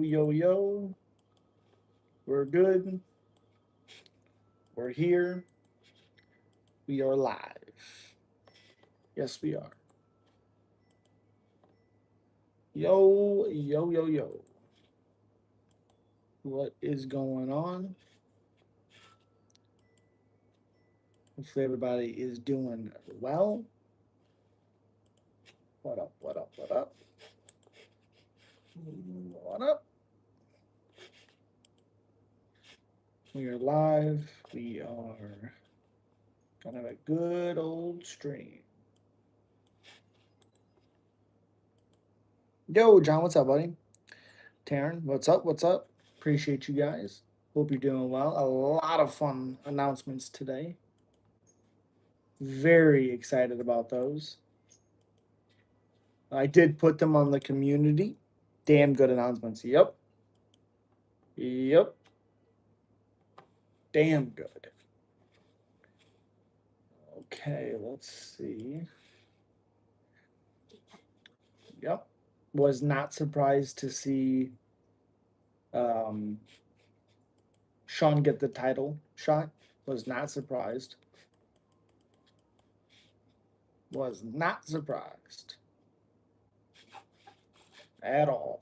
Yo, yo, we're good. We're here. We are live. Yes, we are. Yo, yo, yo, yo. What is going on? Hopefully, everybody is doing well. What up? What up? What up? What up? We are live. We are gonna have a good old stream. Yo, John, what's up, buddy? Taryn, what's up? What's up? Appreciate you guys. Hope you're doing well. A lot of fun announcements today. Very excited about those. I did put them on the community. Damn good announcements. Yep. Yep. Damn good. Okay, let's see. Yep. Was not surprised to see um, Sean get the title shot. Was not surprised. Was not surprised at all.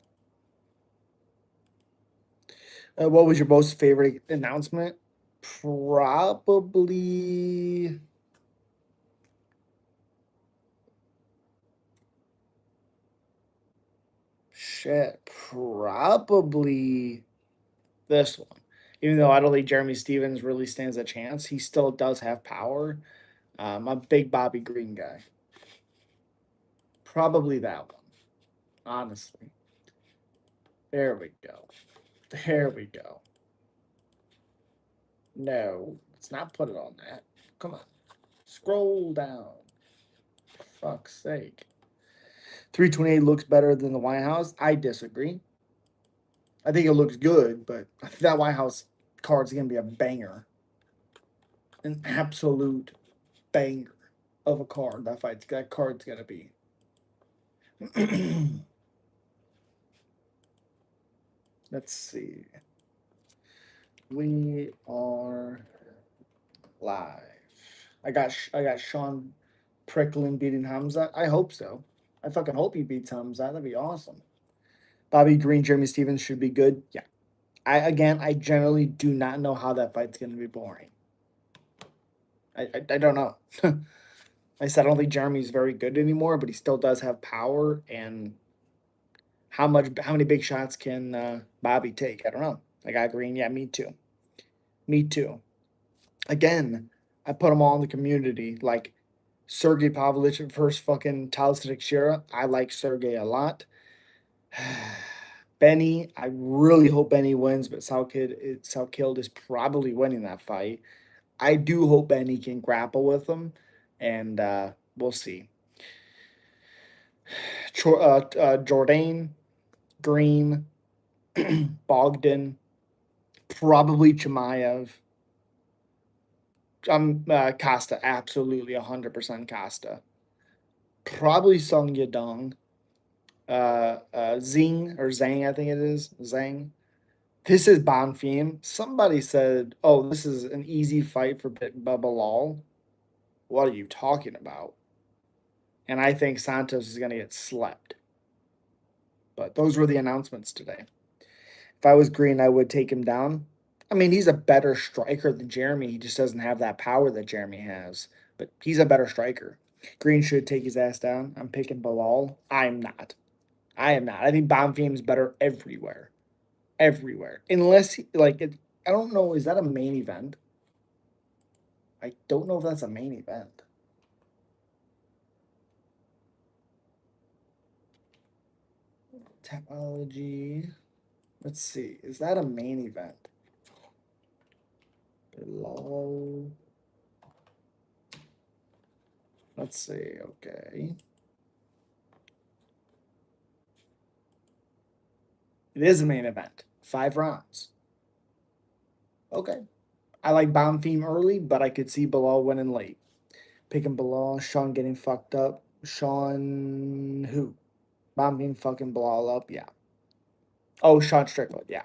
What was your most favorite announcement? Probably. Shit. Probably this one. Even though I don't think Jeremy Stevens really stands a chance, he still does have power. I'm a big Bobby Green guy. Probably that one, honestly. There we go. There we go. No, let's not put it on that. Come on. Scroll down. Fuck's sake. 328 looks better than the White House. I disagree. I think it looks good, but that White House card's going to be a banger. An absolute banger of a card. That card's going to be. Let's see. We are live. I got Sean Prickland beating Khamzat. I hope so. I fucking hope he beats Khamzat. That'd be awesome. Bobby Green, Jeremy Stevens should be good. Yeah. I generally do not know how that fight's gonna be boring. I don't know. I said I don't think Jeremy's very good anymore, but he still does have power. And how many big shots can Bobby take? I don't know. I got Green. Yeah, me too. Me too. Again, I put them all in the community. Like Sergey Pavlovich versus fucking Talis Teixeira. I like Sergey a lot. Benny, I really hope Benny wins, but Southkild is probably winning that fight. I do hope Benny can grapple with him, and we'll see. Jordan, Green, Bogdan, probably Chimaev. Costa, absolutely 100% Costa. Probably Sung Yadong. Zing or Zhang, I think it is. Zhang. This is Bonfim. Somebody said, oh, this is an easy fight for Bubba Lal. What are you talking about? And I think Santos is going to get slept. But those were the announcements today. If I was Green, I would take him down. I mean, he's a better striker than Jeremy. He just doesn't have that power that Jeremy has. But he's a better striker. Green should take his ass down. I'm picking Bilal. I'm not. I am not. I think Bonfim's better everywhere. Everywhere. Unless, I don't know. Is that a main event? I don't know if that's a main event. Topology. Let's see. Is that a main event? Below. Let's see. Okay. It is a main event. 5 rounds. Okay. I like Bomb Theme early, but I could see Bilal winning late. Picking Bilal, Sean getting fucked up. Sean who? Bomb Theme fucking Bilal up? Yeah. Oh, Sean Strickland. Yeah.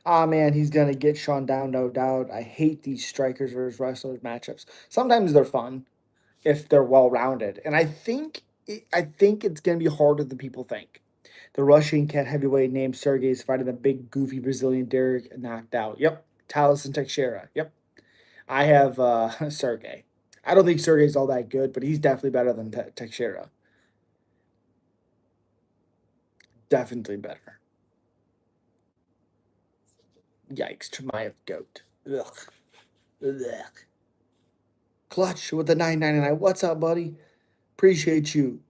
Ah, man, he's gonna get Sean down, no doubt. I hate these strikers versus wrestlers matchups. Sometimes they're fun if they're well rounded, and I think it's gonna be harder than people think. The Russian cat heavyweight named Sergey is fighting the big goofy Brazilian Derek knocked out. Yep, Talis and Teixeira. Yep, I have Sergey. I don't think Sergey's all that good, but he's definitely better than Teixeira. Definitely better. Yikes, Chimaev goat. Ugh. Ugh. Clutch with the 999. What's up, buddy? Appreciate you.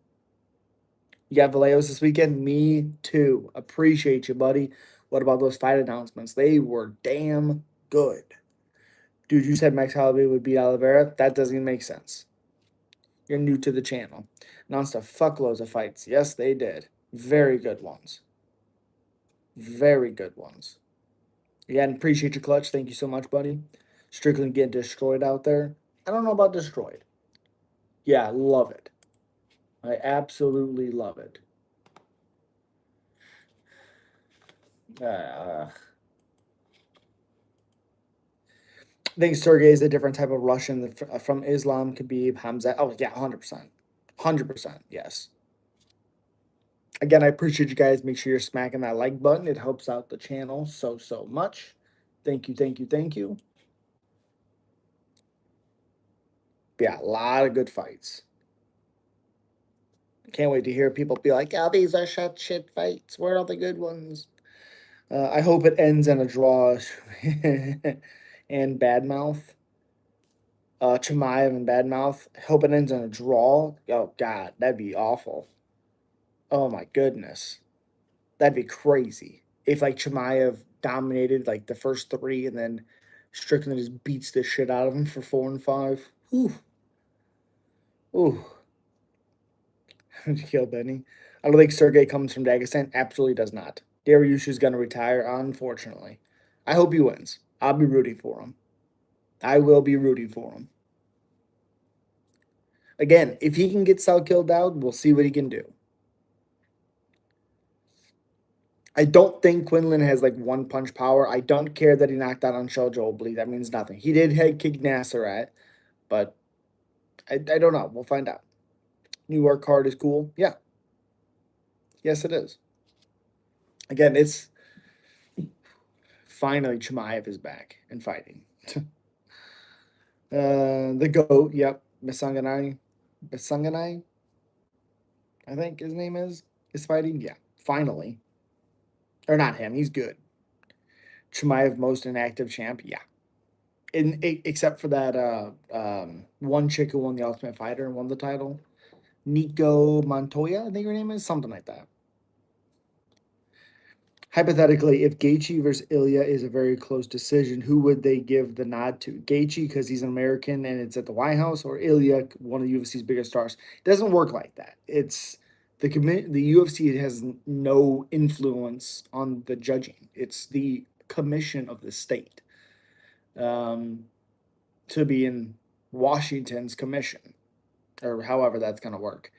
You got Vallejos this weekend? Me too. Appreciate you, buddy. What about those fight announcements? They were damn good. Dude, you said Max Holloway would beat Oliveira? That doesn't even make sense. You're new to the channel. Announced a fuckloads of fights. Yes, they did. Very good ones. Very good ones. Again, appreciate your clutch. Thank you so much, buddy. Strickland getting destroyed out there. I don't know about destroyed. Yeah, love it. I absolutely love it. I think Sergey is a different type of Russian from Islam. Khabib, Khamzat. Oh, yeah, 100%. 100%. Yes. Again, I appreciate you guys. Make sure you're smacking that like button. It helps out the channel so much. Thank you, thank you, thank you. Yeah, a lot of good fights. Can't wait to hear people be like, "Oh, these are shit fights. Where are the good ones?" I hope it ends in a draw. And bad mouth. Chimaev and bad mouth. Hope it ends in a draw. Oh God, that'd be awful. Oh my goodness, that'd be crazy. If like Chimaev dominated like the first three, and then Strickland just beats the shit out of him for 4 and 5. Ooh, ooh. Kill Benny. I don't think Sergey comes from Dagestan. Absolutely does not. Dariush is going to retire, unfortunately. I hope he wins. I'll be rooting for him. I will be rooting for him. Again, if he can get Sal killed out, we'll see what he can do. I don't think Quinlan has like one punch power. I don't care that he knocked out on Shell Jobley. That means nothing. He did head kick Nasserat, but I don't know. We'll find out. New York card is cool. Yeah. Yes, it is. Again, it's finally Chimaev is back and fighting. The GOAT, yep. Misanganai, I think his name is fighting. Yeah, finally. Or not him, he's good. Chimaev, most inactive champ, yeah. Except for that one chick who won the Ultimate Fighter and won the title. Nico Montoya, I think her name is, something like that. Hypothetically, if Gaethje versus Ilya is a very close decision, who would they give the nod to? Gaethje because he's an American and it's at the White House, or Ilya, one of the UFC's biggest stars? It doesn't work like that. It's the UFC has no influence on the judging. It's the commission of the state, um, to be in Washington's commission, or however that's going to work.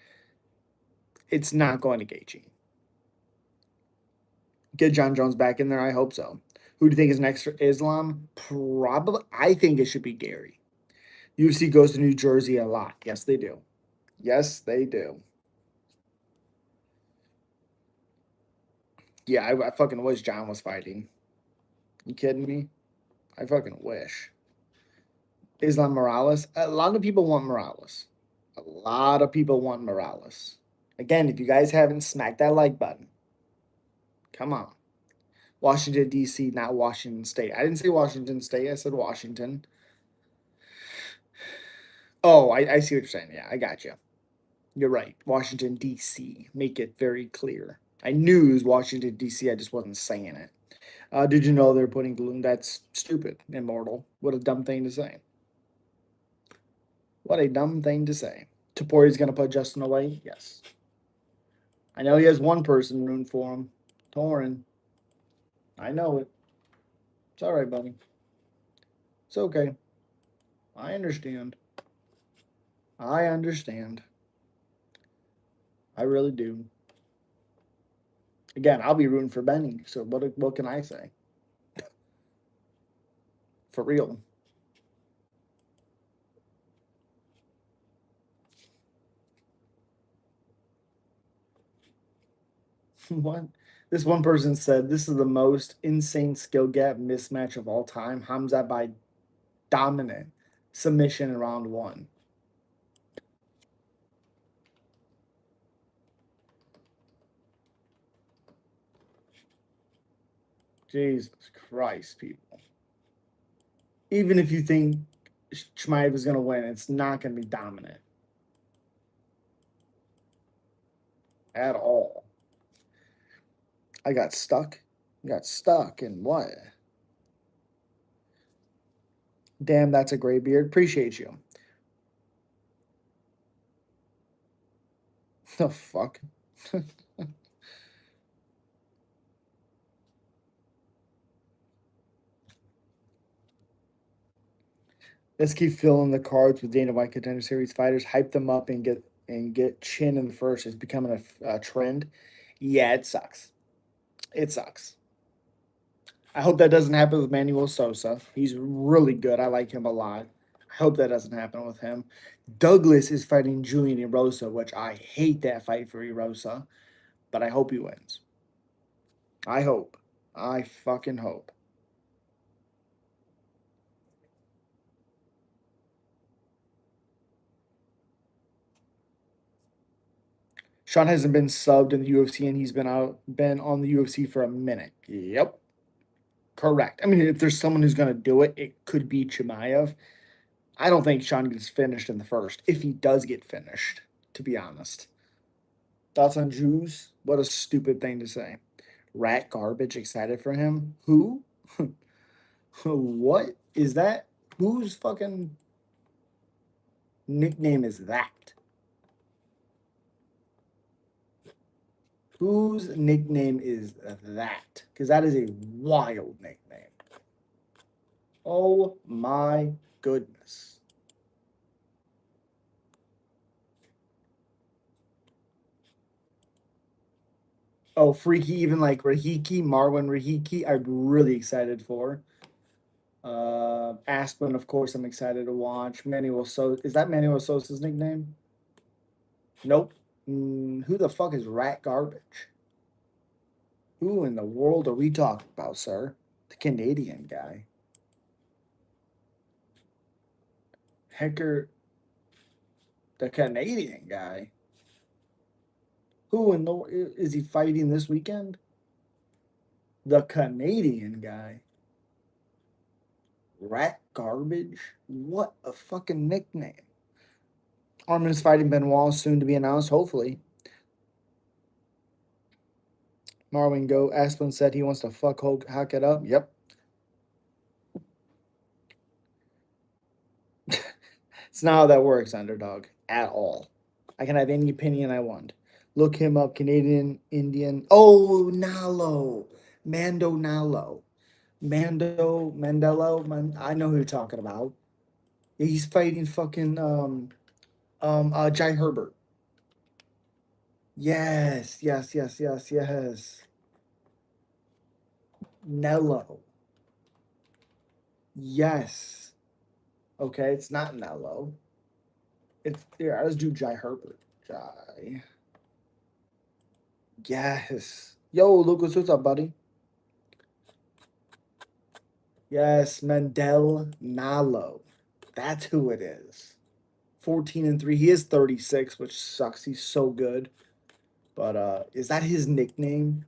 It's not going to Gaethje. Get John Jones back in there. I hope so. Who do you think is next for Islam? Probably. I think it should be Gary. UFC goes to New Jersey a lot. Yes, they do. Yes, they do. Yeah, I fucking wish John was fighting. You kidding me? I fucking wish. Islam Morales. A lot of people want Morales. A lot of people want Morales. Again, if you guys haven't smacked that like button, come on. Washington, D.C., not Washington State. I didn't say Washington State. I said Washington. Oh, I see what you're saying. Yeah, I got you. You're right. Washington, D.C. Make it very clear. I knew it was Washington, D.C. I just wasn't saying it. Did you know they're putting balloon? That's stupid. Immortal. What a dumb thing to say. What a dumb thing to say. Tapori's going to put Justin away? Yes. I know he has one person rooting for him. Torin. I know it. It's all right, buddy. It's okay. I understand. I understand. I really do. Again, I'll be rooting for Benny. So what can I say? For real. What? This one person said this is the most insane skill gap mismatch of all time. Khamzat by dominant submission in round one. Jesus Christ, people. Even if you think Chimaev is going to win, it's not going to be dominant at all. I got stuck. Got stuck in what? Damn, that's a gray beard. Appreciate you. The fuck? Let's keep filling the cards with Dana White Contender Series fighters. Hype them up and get chin in the first. It's becoming a trend. Yeah, it sucks. It sucks. I hope that doesn't happen with Manuel Sosa. He's really good. I like him a lot. I hope that doesn't happen with him. Douglas is fighting Julian Erosa, which I hate that fight for Erosa, but I hope he wins. I hope. I fucking hope. Sean hasn't been subbed in the UFC and he's been on the UFC for a minute. Yep. Correct. I mean, if there's someone who's gonna do it, it could be Chimaev. I don't think Sean gets finished in the first. If he does get finished, to be honest. Thoughts on Jews? What a stupid thing to say. Rat garbage excited for him? Who? What is that? Whose fucking nickname is that? Whose nickname is that? Because that is a wild nickname. Oh my goodness. Oh, freaky, even like Rahiki, Marwan Rahiki, I'm really excited for. Aspen, of course, I'm excited to watch. Manuel So is that Manuel Sosa's nickname? Nope. Who the fuck is Rat Garbage? Who in the world are we talking about, sir? The Canadian guy. Hecker, the Canadian guy. Who in the is he fighting this weekend? The Canadian guy. Rat Garbage? What a fucking nickname. Armin's fighting Benoit soon to be announced, hopefully. Marwin Go. Aspen said he wants to fuck Hack it up. Yep. It's not how that works, underdog, at all. I can have any opinion I want. Look him up, Canadian, Indian. Oh, Nalo. Mando Nalo. I know who you're talking about. He's fighting fucking Jai Herbert. Yes, yes, yes, yes, yes. Nello. Yes. Okay, it's not Nello. It's here. Let's do Jai Herbert. Jai. Yes. Yo, Lucas, what's up, buddy? Yes, Mendel Nalo. That's who it is. 14-3. He is 36, which sucks. He's so good. But is that his nickname?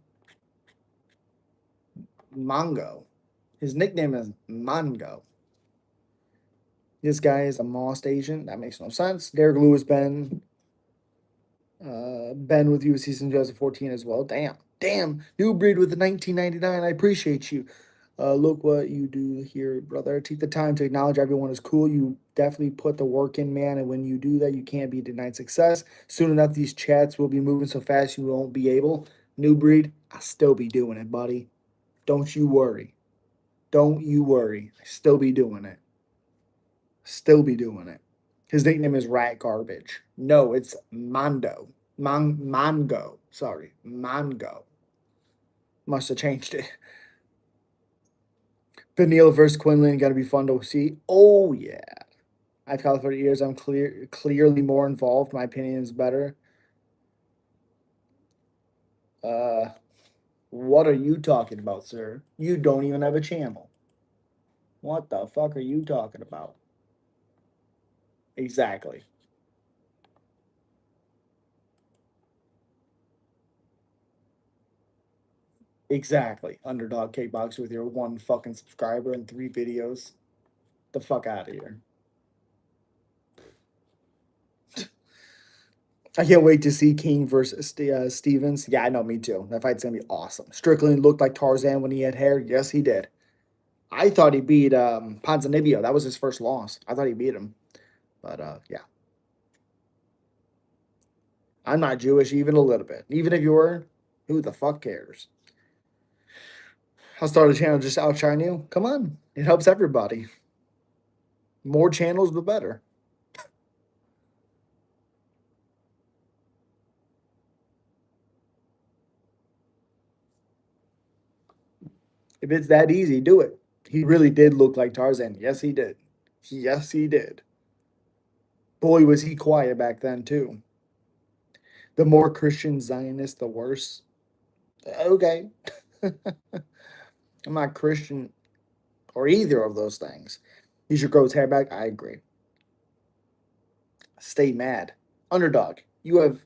Mongo. His nickname is Mongo. This guy is a Mossed Asian. That makes no sense. Derek Lewis Ben with UFC since 2014 as well. Damn. Damn. New breed with the 1999. I appreciate you. Look what you do here, brother. Take the time to acknowledge everyone is cool. You definitely put the work in, man. And when you do that, you can't be denied success. Soon enough, these chats will be moving so fast you won't be able. New breed, I'll still be doing it, buddy. Don't you worry. Don't you worry. I still be doing it. Still be doing it. His nickname is Rat Garbage. No, it's Mondo. Mango. Sorry. Mango. Must have changed it. Beneil versus Quinlan, gotta be fun to see. Oh yeah. I've called for years. I'm clearly more involved. My opinion is better. Uh, what are you talking about, sir? You don't even have a channel. What the fuck are you talking about? Exactly. Exactly. Underdog kickboxer with your one fucking subscriber and 3 videos. The fuck out of here. I can't wait to see King versus Stevens. Yeah, I know, me too. That fight's gonna be awesome. Strickland looked like Tarzan when he had hair. Yes, he did. I thought he beat Ponzinibbio. That was his first loss. I thought he beat him. But yeah. I'm not Jewish even a little bit. Even if you were, who the fuck cares? I'll start a channel just to outshine you. Come on. It helps everybody. More channels, the better. If it's that easy, do it. He really did look like Tarzan. Yes, he did. Yes, he did. Boy, was he quiet back then, too. The more Christian Zionist, the worse. Okay. I'm not Christian or either of those things. He should grow his hair back. I agree. Stay mad. Underdog. You have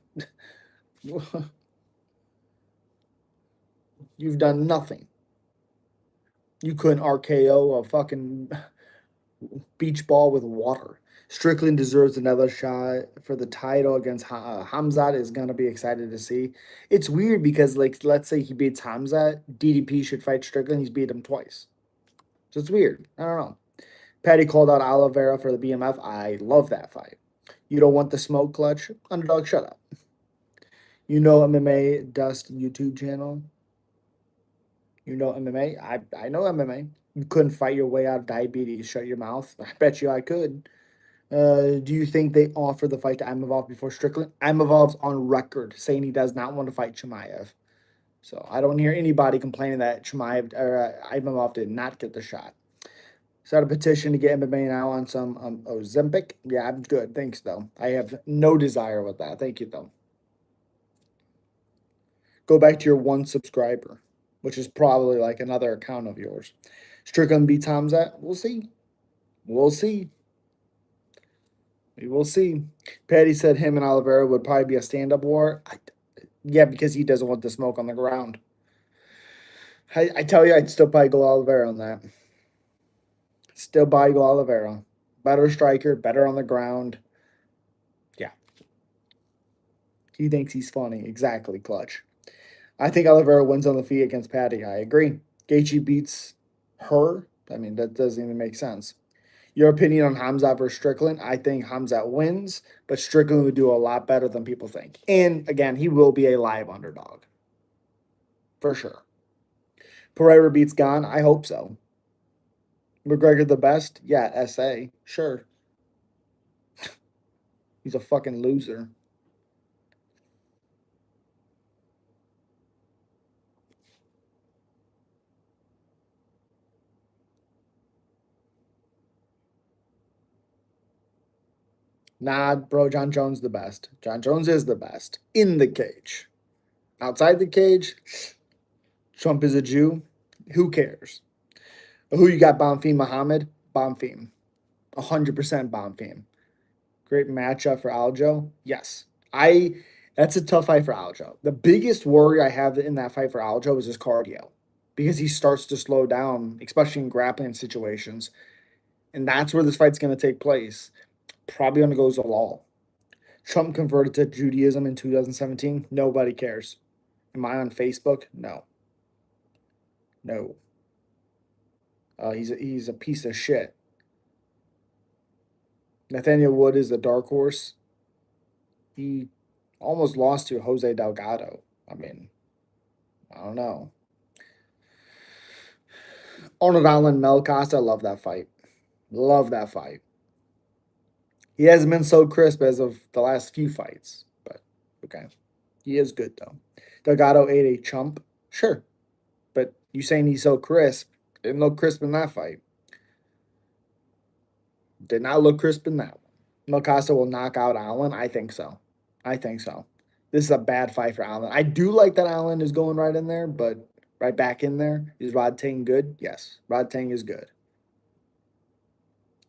you've done nothing. You couldn't RKO a fucking beach ball with water. Strickland deserves another shot for the title against Khamzat. Is gonna be excited to see. It's weird because, like, let's say he beats Khamzat, DDP should fight Strickland. He's beat him twice, so it's weird. I don't know. Patty called out Oliveira for the BMF. I love that fight. You don't want the smoke clutch? Underdog, shut up. You know MMA Dust YouTube channel. You know MMA. I know MMA. You couldn't fight your way out of diabetes. Shut your mouth. I bet you I could. Do you think they offer the fight to Imavov before Strickland? Imavov's on record saying he does not want to fight Chimaev. So I don't hear anybody complaining that Chimaev or Imavov did not get the shot. Start a petition to get MMA now on some Ozempic. Yeah, I'm good. Thanks, though. I have no desire with that. Thank you, though. Go back to your one subscriber, which is probably like another account of yours. Strickland beats Hamzat. We'll see. We'll see. We will see. Patty said him and Oliveira would probably be a stand-up war. Yeah, because he doesn't want the smoke on the ground. I tell you, I'd still probably go Oliveira on that. Still probably go Oliveira. Better striker, better on the ground. Yeah. He thinks he's funny. Exactly, Clutch. I think Oliveira wins on the feet against Patty. I agree. Gaethje beats her. I mean, that doesn't even make sense. Your opinion on Hamzat versus Strickland? I think Hamzat wins, but Strickland would do a lot better than people think. And again, he will be a live underdog. For sure. Pereira beats Gane? I hope so. McGregor the best? Yeah, SA. Sure. He's a fucking loser. Nah, bro, John Jones the best. John Jones is the best. In the cage. Outside the cage, Trump is a Jew. Who cares? Who you got, Bonfim Muhammad? Bonfim. 100% Bonfim. Great matchup for Aljo. Yes. I That's a tough fight for Aljo. The biggest worry I have in that fight for Aljo is his cardio. Because he starts to slow down, especially in grappling situations. And that's where this fight's gonna take place. Probably gonna go Zalal. Trump converted to Judaism in 2017. Nobody cares. Am I on Facebook? No. No. He's a piece of shit. Nathaniel Wood is the dark horse. He almost lost to Jose Delgado. I mean, I don't know. Arnold Allen, Mel Costa, love that fight. Love that fight. He hasn't been so crisp as of the last few fights, but okay. He is good though. Delgado ate a chump. Sure. You saying he's so crisp? Didn't look crisp in that fight. Did not look crisp in that one. Costa will knock out Allen. I think so. I think so. This is a bad fight for Allen. I do like that Allen is going right in there, but right back in there. Is Rod Tang good? Yes. Rod Tang is good.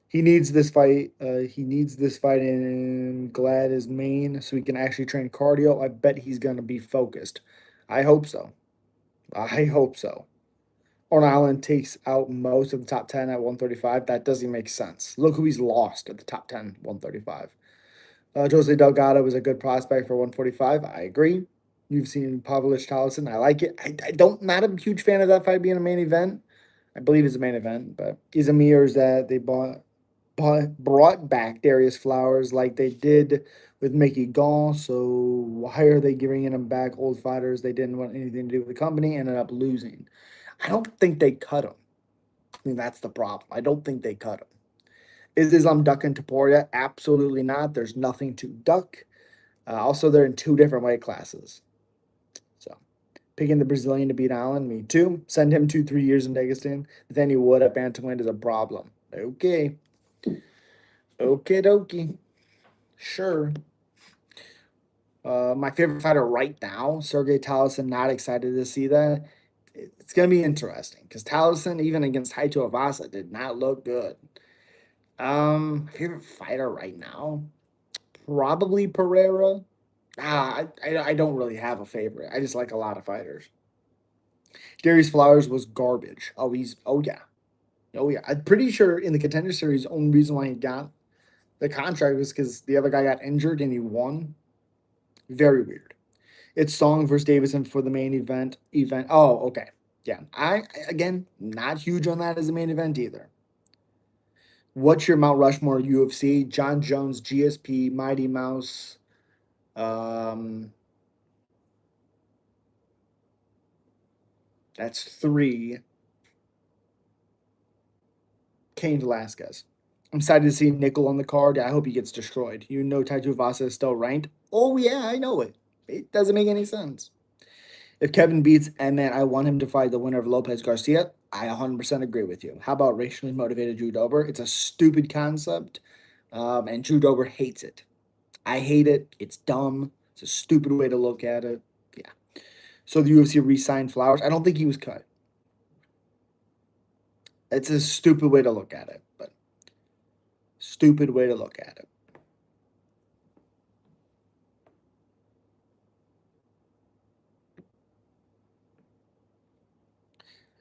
He needs this fight. He needs this fight in Glad is Maine so he can actually train cardio. I bet he's going to be focused. I hope so. I hope so. On Island takes out most of the top 10 at 135. That doesn't make sense. Look who he's lost at the top 10, 135. Jose Delgado was a good prospect for 145. I agree. You've seen Pavlich Towson. I like it. I don't, not a huge fan of that fight being a main event. I believe it's a main event, but Izmir's that they brought back Darius Flowers like they did with Mickey Gall. So why are they giving him back old fighters they didn't want anything to do with the company, ended up losing? I don't think they cut him. I mean, that's the problem. I don't think they cut him. Is Islam ducking Taporia? Absolutely not. There's nothing to duck. Also, they're in two different weight classes. So, picking the Brazilian to beat Allen, me too. Send him 2-3 years in Dagestan. Then he would at bantamweight is a problem. Okay. Okay, dokie. Sure. My favorite fighter right now, Sergey Talison. Not excited to see that. It's going to be interesting because Talison, even against Taito Avasa, did not look good. Favorite fighter right now, probably Pereira. I don't really have a favorite. I just like a lot of fighters. Darius Flowers was garbage. Oh yeah. I'm pretty sure in the Contender Series, the only reason why he got the contract was because the other guy got injured and he won. Very weird. It's Song versus Davidson for the main event. Oh, okay. Yeah. Again, not huge on that as a main event either. What's your Mount Rushmore UFC? John Jones, GSP, Mighty Mouse. That's 3. Cain Velasquez. I'm excited to see Nickel on the card. I hope he gets destroyed. You know Taito Vasa is still ranked? Oh, yeah, I know it. It doesn't make any sense. If Kevin beats Emmett, I want him to fight the winner of Lopez Garcia. I 100% agree with you. How about racially motivated Drew Dober? It's a stupid concept, and Drew Dober hates it. I hate it. It's dumb. It's a stupid way to look at it. Yeah. So the UFC re-signed Flowers. I don't think he was cut. It's a stupid way to look at it, but stupid way to look at it.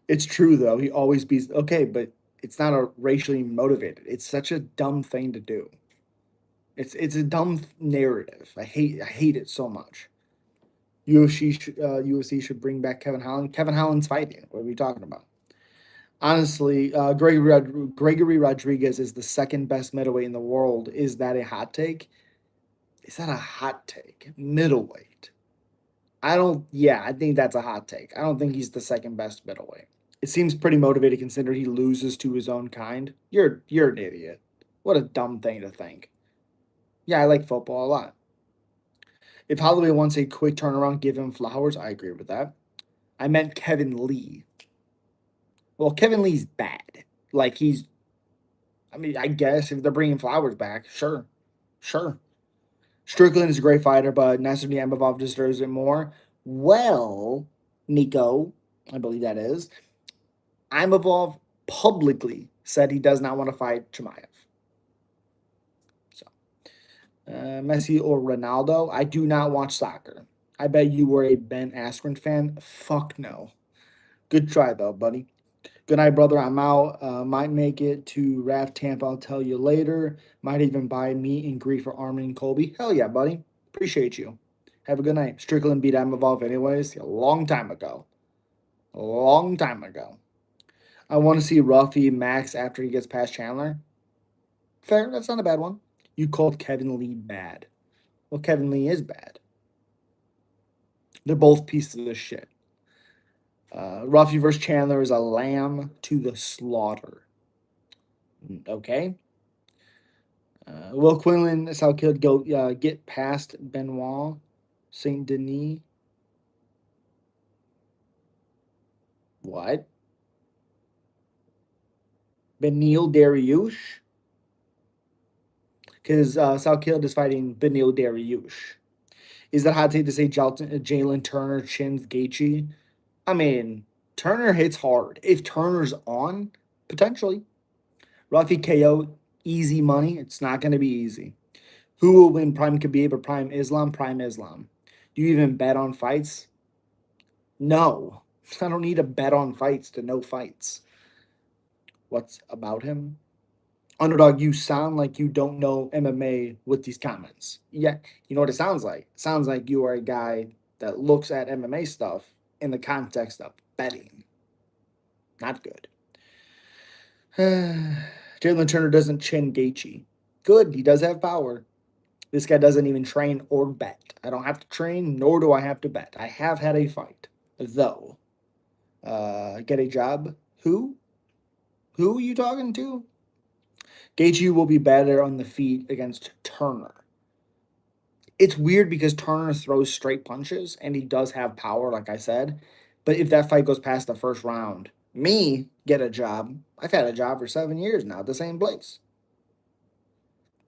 It's true though. He always beats. Okay, but it's not a racially motivated. It's such a dumb thing to do. It's a dumb narrative. I hate it so much. UFC should bring back Kevin Holland. Kevin Holland's fighting. What are we talking about? Honestly, Gregory Rodriguez is the second best middleweight in the world. Is that a hot take? Is that a hot take? Middleweight. I don't. Yeah, I think that's a hot take. I don't think he's the second best middleweight. It seems pretty motivated considering he loses to his own kind. You're an idiot. What a dumb thing to think. Yeah, I like football a lot. If Holloway wants a quick turnaround, give him Flowers. I agree with that. I meant Kevin Lee. Well, Kevin Lee's bad. Like he's. I mean, I guess if they're bringing Flowers back, sure, sure. Strickland is a great fighter, but Nasser Niamabov deserves it more. Well, Nico, I believe that is. Imavov publicly said he does not want to fight Chimaev. So, Messi or Ronaldo? I do not watch soccer. I bet you were a Ben Askren fan. Fuck no. Good try though, buddy. Good night, brother. I'm out. Might make it to Raft Tampa. I'll tell you later. Might even buy meat and greet for Armin and Colby. Hell yeah, buddy. Appreciate you. Have a good night. Strickland beat Imavov anyways. A long time ago. A long time ago. I want to see Ruffy Max after he gets past Chandler. Fair. That's not a bad one. You called Kevin Lee bad. Well, Kevin Lee is bad. They're both pieces of shit. Ruffy versus Chandler is a lamb to the slaughter. Okay. Will Quinlan is how could go get past Benoit Saint Denis. What? Benil Dariush? Because Salkild is fighting Benil Dariush. Is that hot take to say Jalen Turner chins Gaethje? I mean, Turner hits hard. If Turner's on, potentially. Rafi KO, easy money. It's not going to be easy. Who will win Prime Khabib or Prime Islam? Prime Islam. Do you even bet on fights? No. I don't need to bet on fights to know fights. What's about him? Underdog, you sound like you don't know MMA with these comments. Yeah, you know what it sounds like? It sounds like you are a guy that looks at MMA stuff in the context of betting. Not good. Jalen Turner doesn't chin Gaethje. Good, he does have power. This guy doesn't even train or bet. I don't have to train, nor do I have to bet. I have had a fight, though. Get a job? Who? Who are you talking to? Gaethje will be better on the feet against Turner. It's weird because Turner throws straight punches and he does have power, like I said. But if that fight goes past the first round, me get a job. I've had a job for 7 years now at the same place.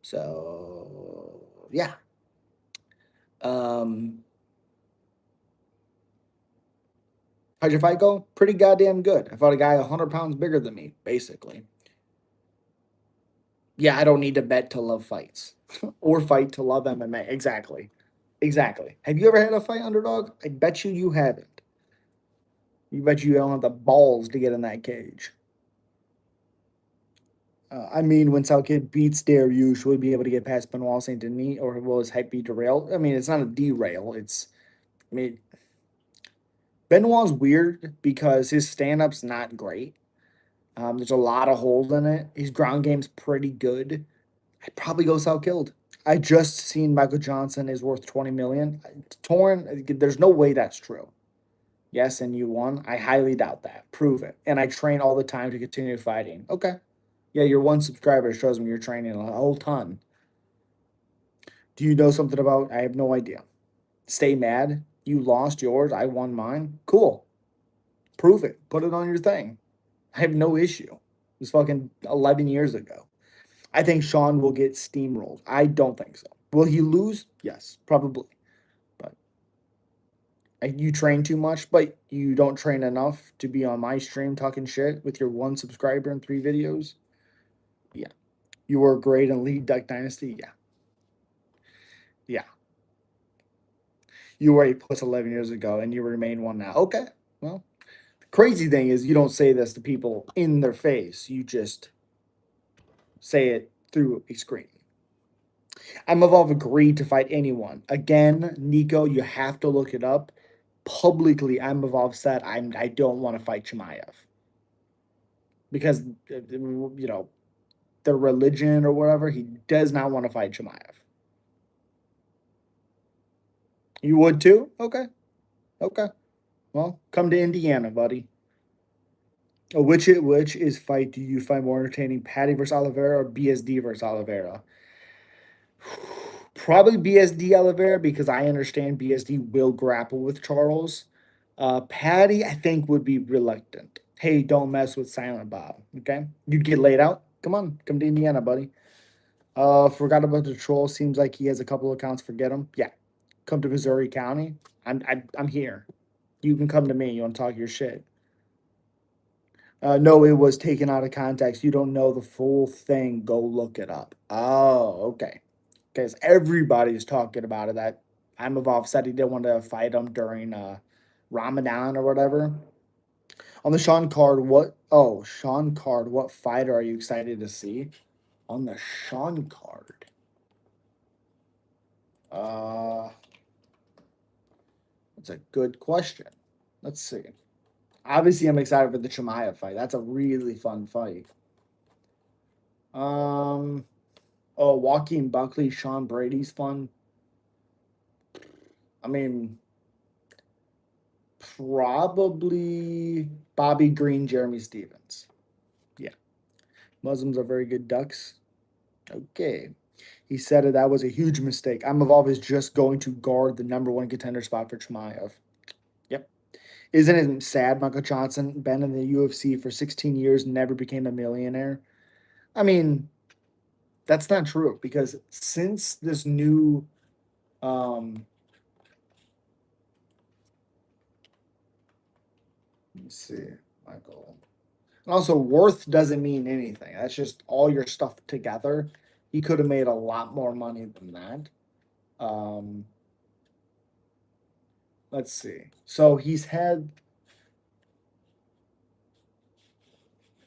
So yeah. Um, how'd your fight go? Pretty goddamn good. I fought a guy 100 pounds bigger than me, basically. Yeah, I don't need to bet to love fights or fight to love MMA. Exactly. Exactly. Have you ever had a fight, underdog? I bet you haven't. You bet you don't have the balls to get in that cage. I mean, when Southgate beats Dariush, will he be able to get past Benoit Saint Denis, or will his hype be derailed? I mean, it's not a derail. I mean, Benoit's weird because his stand up's not great. There's a lot of holes in it. His ground game's pretty good. I'd probably go Southkilled. I just seen Michael Johnson is worth 20 million. Torn, there's no way that's true. Yes, and you won. I highly doubt that. Prove it. And I train all the time to continue fighting. Okay. Yeah, your one subscriber shows me you're training a whole ton. Do you know something about? I have no idea. Stay mad. You lost yours. I won mine. Cool. Prove it. Put it on your thing. I have no issue. It was fucking 11 years ago. I think Sean will get steamrolled. I don't think so. Will he lose? Yes, probably. But you train too much, but you don't train enough to be on my stream talking shit with your one subscriber and 3 videos. Yeah. You were great in League Duck Dynasty. Yeah. Yeah. You were a plus 11 years ago and you remain one now. Okay. Well, the crazy thing is you don't say this to people in their face. You just say it through a screen. I'm Evolve agreed to fight anyone. Again, Nico, you have to look it up. Publicly, I'm Evolve said I don't want to fight Chimaev. Because their religion or whatever, he does not want to fight Chimaev. You would too? Okay. Okay. Well, come to Indiana, buddy. Which is fight do you find more entertaining, Patty versus Oliveira or BSD versus Oliveira? Probably BSD Oliveira because I understand BSD will grapple with Charles. Patty, I think, would be reluctant. Hey, don't mess with Silent Bob. Okay, you'd get laid out. Come on, come to Indiana, buddy. Forgot about the troll. Seems like he has a couple accounts. Forget him. Yeah, come to Missouri County. I'm here. You can come to me. You want to talk your shit. No, it was taken out of context. You don't know the full thing. Go look it up. Oh, okay. Because everybody's talking about it. That Imavov said he didn't want to fight him during Ramadan or whatever. On the Sean card, what? Oh, Sean card. What fighter are you excited to see on the Sean card? Uh, that's a good question. Let's see. Obviously, I'm excited for the Chimaev fight. That's a really fun fight. Um, oh, Joaquin Buckley, Sean Brady's fun. I mean, probably Bobby Green, Jeremy Stevens. Yeah. Muslims are very good ducks. Okay. He said that was a huge mistake. I'm Evolve is just going to guard the number one contender spot for Chimaev. Yep. Isn't it sad Michael Johnson been in the UFC for 16 years, never became a millionaire? I mean, that's not true because since this new let me see, Michael. And also, worth doesn't mean anything. That's just all your stuff together. He could have made a lot more money than that. Um, let's see. So he's had.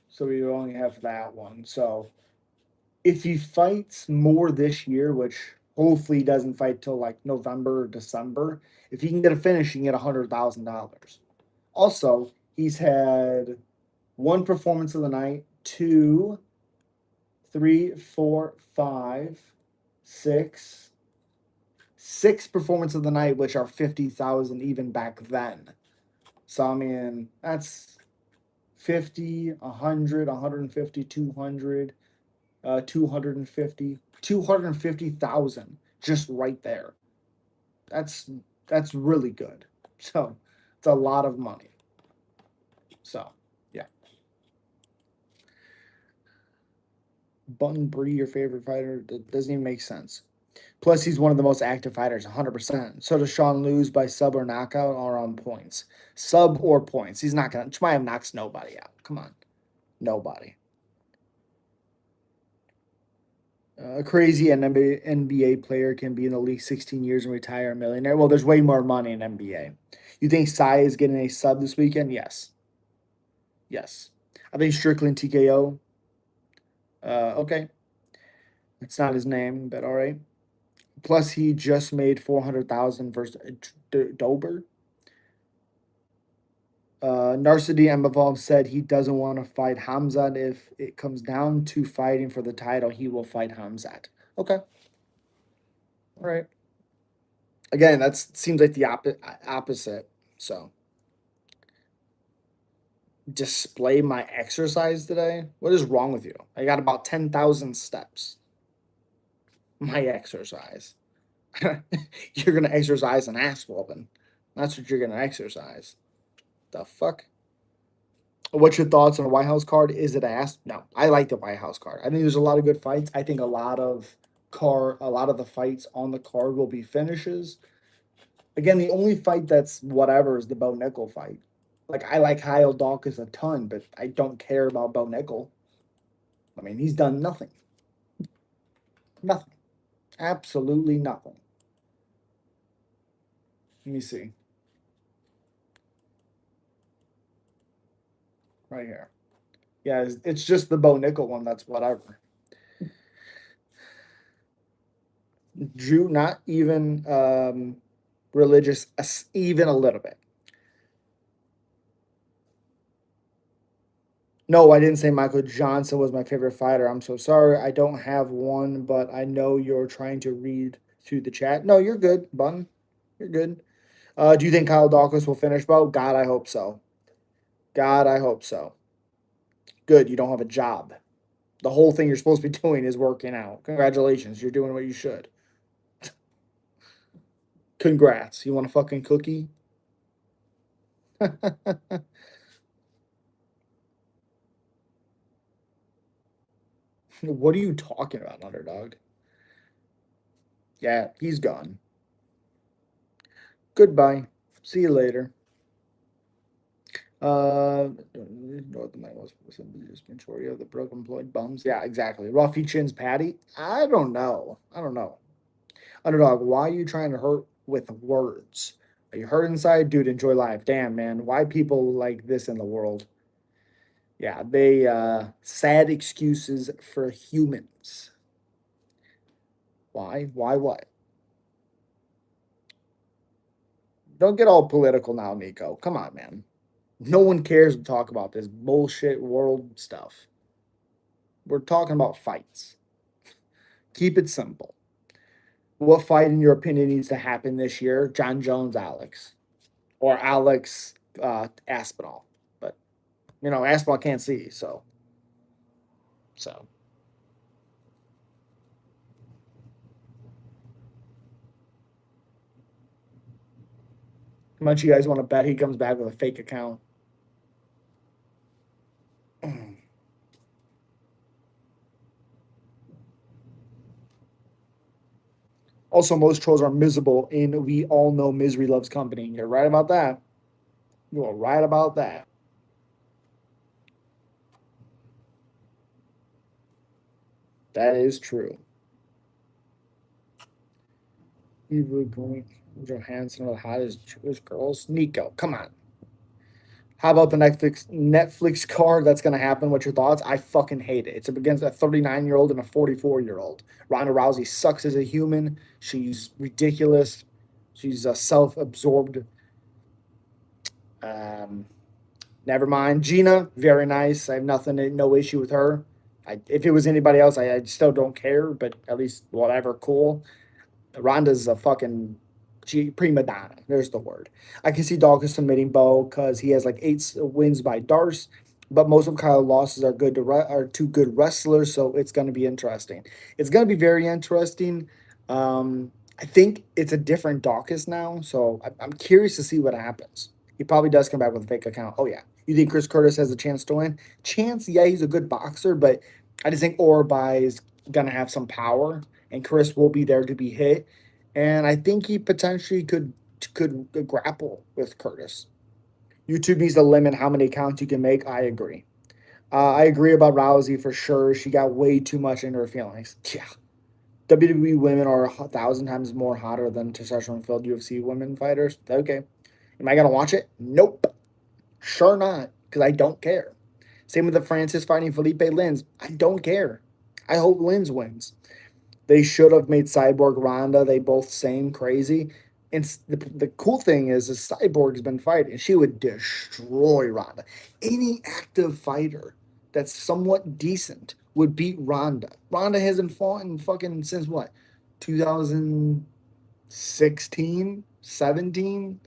So we only have that one. So if he fights more this year, which hopefully he doesn't fight till like November or December, if he can get a finish, he can get $100,000. Also, he's had one performance of the night, two, three, four, five, six performance of the night, which are 50,000 even back then. So I mean, that's 50, 100, 150, 200, 250, 250,000 just right there. That's that's really good. So it's a lot of money. So yeah. Button Bree, your favorite fighter, that doesn't even make sense. Plus, he's one of the most active fighters, 100%. So does Sean lose by sub or knockout or on points? Sub or points. He's not going to. Chimaev knocks nobody out. Come on. Nobody. A crazy NBA player can be in the league 16 years and retire a millionaire. Well, there's way more money in NBA. You think Sai is getting a sub this weekend? Yes. Yes. I think Strickland TKO. Okay. It's not his name, but all right. Plus, he just made 400,000 versus Dober. Narsadi Emavov said he doesn't want to fight Khamzat. If it comes down to fighting for the title, he will fight Khamzat. Okay. All right. Again, that seems like the opposite. So, display my exercise today? What is wrong with you? I got about 10,000 steps. My exercise. You're going to exercise an ass whooping. That's what you're going to exercise. The fuck? What's your thoughts on the White House card? Is it ass? No, I like the White House card. I think there's a lot of good fights. I think a lot of the fights on the card will be finishes. Again, the only fight that's whatever is the Bo Nickel fight. Like I like Kyle Dawkins a ton, but I don't care about Bo Nickel. I mean, he's done nothing. Nothing. Absolutely nothing. Let me see. Right here. Yeah, it's just the Bo Nickel one that's whatever. Drew, not even religious, even a little bit. No, I didn't say Michael Johnson was my favorite fighter. I'm so sorry. I don't have one, but I know you're trying to read through the chat. No, you're good, Bun. You're good. Do you think Kyle Dawkins will finish, Bo? God, I hope so. God, I hope so. Good, you don't have a job. The whole thing you're supposed to be doing is working out. Congratulations, you're doing what you should. Congrats. You want a fucking cookie? What are you talking about, underdog? Yeah, he's gone. Goodbye. See you later. North America was the majority of the broke employed bums. Yeah, exactly. Ruffy Chin's Patty. I don't know. I don't know. Underdog, why are you trying to hurt with words? Are you hurt inside? Dude, enjoy life. Damn, man. Why people like this in the world? Yeah, they sad excuses for humans. Why? Why what? Don't get all political now, Nico. Come on, man. No one cares to talk about this bullshit world stuff. We're talking about fights. Keep it simple. What fight, in your opinion, needs to happen this year? John Jones, Alex, or Alex Aspinall. But Aspinall can't see, so How much you guys want to bet he comes back with a fake account? Also, most trolls are miserable, and we all know misery loves company. You're right about that. You are right about that. That is true. Eva going Johansson, the hottest Jewish girls. Nico, come on. How about the Netflix card that's going to happen? What's your thoughts? I fucking hate it. It's against a 39-year-old and a 44-year-old. Ronda Rousey sucks as a human. She's ridiculous. She's a self-absorbed. Um, Never mind. Gina, very nice. I have nothing, no issue with her. If it was anybody else, I still don't care. But at least whatever, cool. Ronda's a fucking prima donna. There's the word. I can see Dawkins submitting Bo because he has like 8 wins by Darce, but most of Kyle's losses are are two good wrestlers, so it's going to be interesting. It's going to be very interesting. I think it's a different Dawkins now, so I'm curious to see what happens. He probably does come back with a fake account. Oh yeah, you think Chris Curtis has a chance to win? Chance, yeah, he's a good boxer, but I just think Orbai is gonna have some power, and Chris will be there to be hit. And I think he potentially could grapple with Curtis. YouTube needs to limit how many accounts you can make. I agree. I agree about Rousey for sure. She got way too much into her feelings. Yeah. WWE women are 1,000 times more hotter than testosterone filled UFC women fighters. Okay. Am I going to watch it? Nope. Sure not. Because I don't care. Same with the Francis fighting Felipe Lins. I don't care. I hope Lins wins. They should have made Cyborg Ronda. They both same crazy. And the cool thing is, Cyborg's been fighting. She would destroy Ronda. Any active fighter that's somewhat decent would beat Ronda. Ronda hasn't fought in fucking since what? 2016, 17?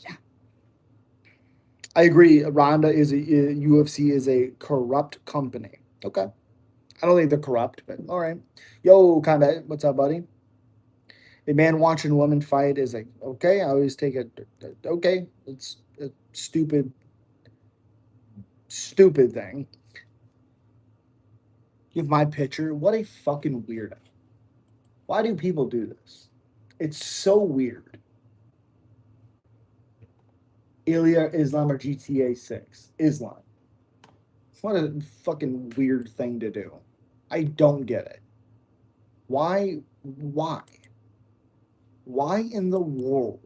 Yeah. I agree. Ronda is UFC is a corrupt company. Okay. I don't think they're corrupt, but all right. Yo, Combat, what's up, buddy? A man watching a woman fight is like, okay, I always take it, okay, it's a stupid thing. Give my picture. What a fucking weirdo. Why do people do this? It's so weird. Ilya, Islam, or GTA 6? Islam. What a fucking weird thing to do. I don't get it. Why? Why? Why in the world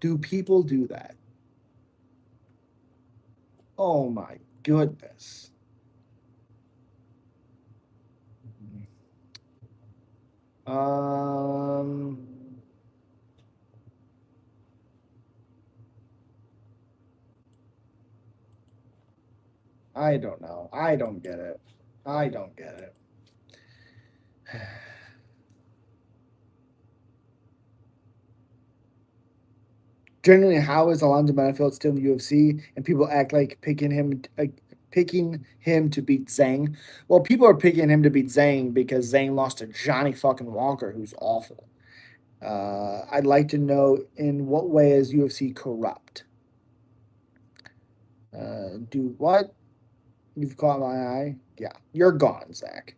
do people do that? Oh my goodness. Um, I don't know. I don't get it. I don't get it. Generally, how is Alonzo Benefield still in the UFC and people act like picking him to beat Zhang? Well, people are picking him to beat Zhang because Zhang lost to Johnny fucking Walker, who's awful. I'd like to know in what way is UFC corrupt? Do what? You've caught my eye. Yeah, you're gone, Zach.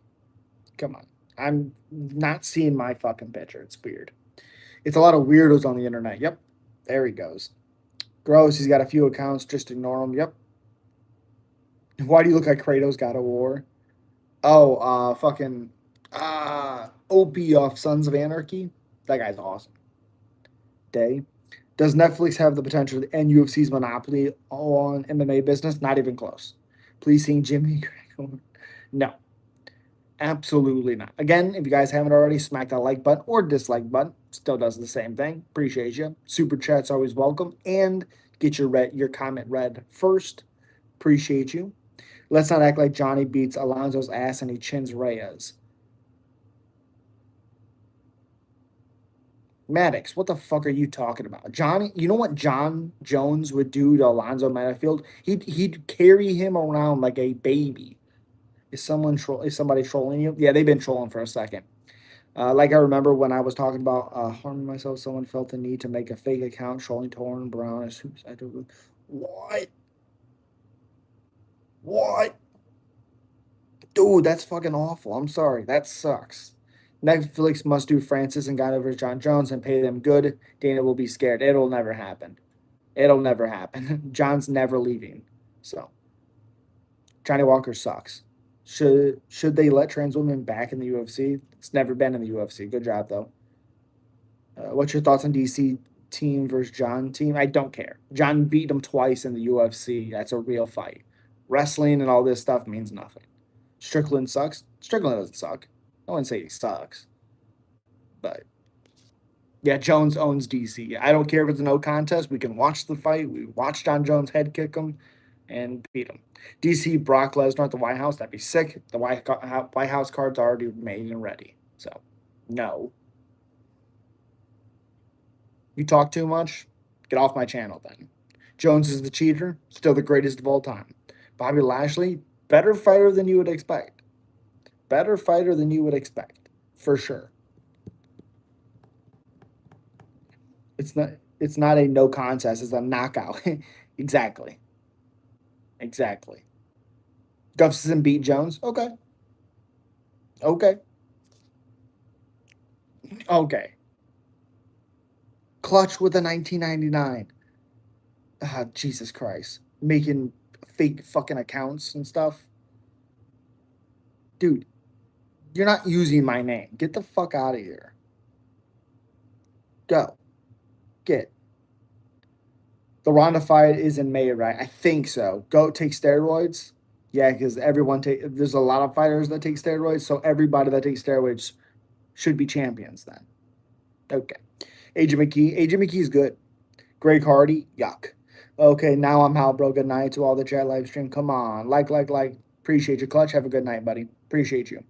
Come on. I'm not seeing my fucking picture. It's weird. It's a lot of weirdos on the internet. Yep. There he goes. Gross. He's got a few accounts. Just ignore him. Yep. Why do you look like Kratos God of War? Oh, fucking Opie off Sons of Anarchy. That guy's awesome. Day. Does Netflix have the potential to end UFC's monopoly on MMA business? Not even close. Please sing Jimmy. No. Absolutely not. Again, if you guys haven't already, smack that like button or dislike button. Still does the same thing. Appreciate you. Super chat's always welcome. And get your comment read first. Appreciate you. Let's not act like Johnny beats Alonzo's ass and he chins Reyes. Maddox, what the fuck are you talking about? Johnny, you know what John Jones would do to Alonzo Metafield? He'd carry him around like a baby. Is somebody trolling you? Yeah, they've been trolling for a second. Like I remember when I was talking about harming myself, someone felt the need to make a fake account showing Torn Brown as I don't. What? What? Dude, that's fucking awful. I'm sorry. That sucks. Netflix must do Francis and Guy over John Jones and pay them good. Dana will be scared. It'll never happen. It'll never happen. John's never leaving. So Johnny Walker sucks. Should they let trans women back in the UFC? It's never been in the UFC. Good job though. What's your thoughts on DC team versus John team? I don't care. John beat him twice in the UFC. That's a real fight. Wrestling and all this stuff means nothing. Strickland sucks. Strickland doesn't suck. I wouldn't say he sucks, but yeah, Jones owns DC. I don't care if it's a no contest. We can watch the fight. We watch John Jones head kick him and beat him. DC Brock Lesnar at the White House. That'd be sick. The White House card's already made and ready. So, no. You talk too much? Get off my channel then. Jones is the cheater. Still the greatest of all time. Bobby Lashley, better fighter than you would expect. Better fighter than you would expect. For sure. It's not it's not a no contest, it's a knockout. Exactly. Exactly. Gustafson beat Jones. Okay. Okay. Okay. Clutch with a 1999. Ah, Jesus Christ. Making fake fucking accounts and stuff. Dude, you're not using my name. Get the fuck out of here. Go. Get. The Ronda fight is in May, right? I think so. Go take steroids. Yeah, because there's a lot of fighters that take steroids, so everybody that takes steroids should be champions then. Okay. Agent McKee is good. Greg Hardy, yuck. Okay, now I'm out, bro. Good night to all the chat live stream. Come on. Like. Appreciate you, Clutch. Have a good night, buddy. Appreciate you.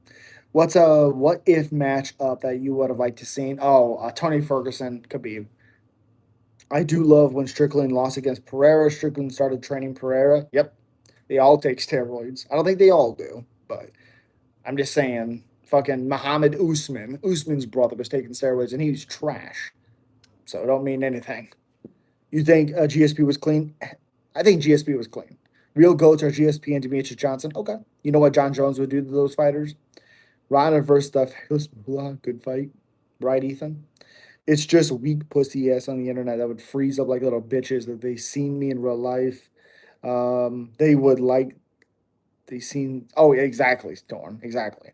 What's a what if match up that you would have liked to seen? Oh, Tony Ferguson, Khabib. I do love when Strickland lost against Pereira. Strickland started training Pereira. Yep. They all take steroids. I don't think they all do, but I'm just saying, fucking Muhammad Usman, Usman's brother was taking steroids and he's trash. So it don't mean anything. You think GSP was clean? I think GSP was clean. Real goats are GSP and Demetrius Johnson. Okay. You know what John Jones would do to those fighters? Ronda versus the good fight. Right, Ethan? It's just weak pussy ass on the internet that would freeze up like little bitches that they seen me in real life. They would like they seen. Oh, exactly, Storm. Exactly.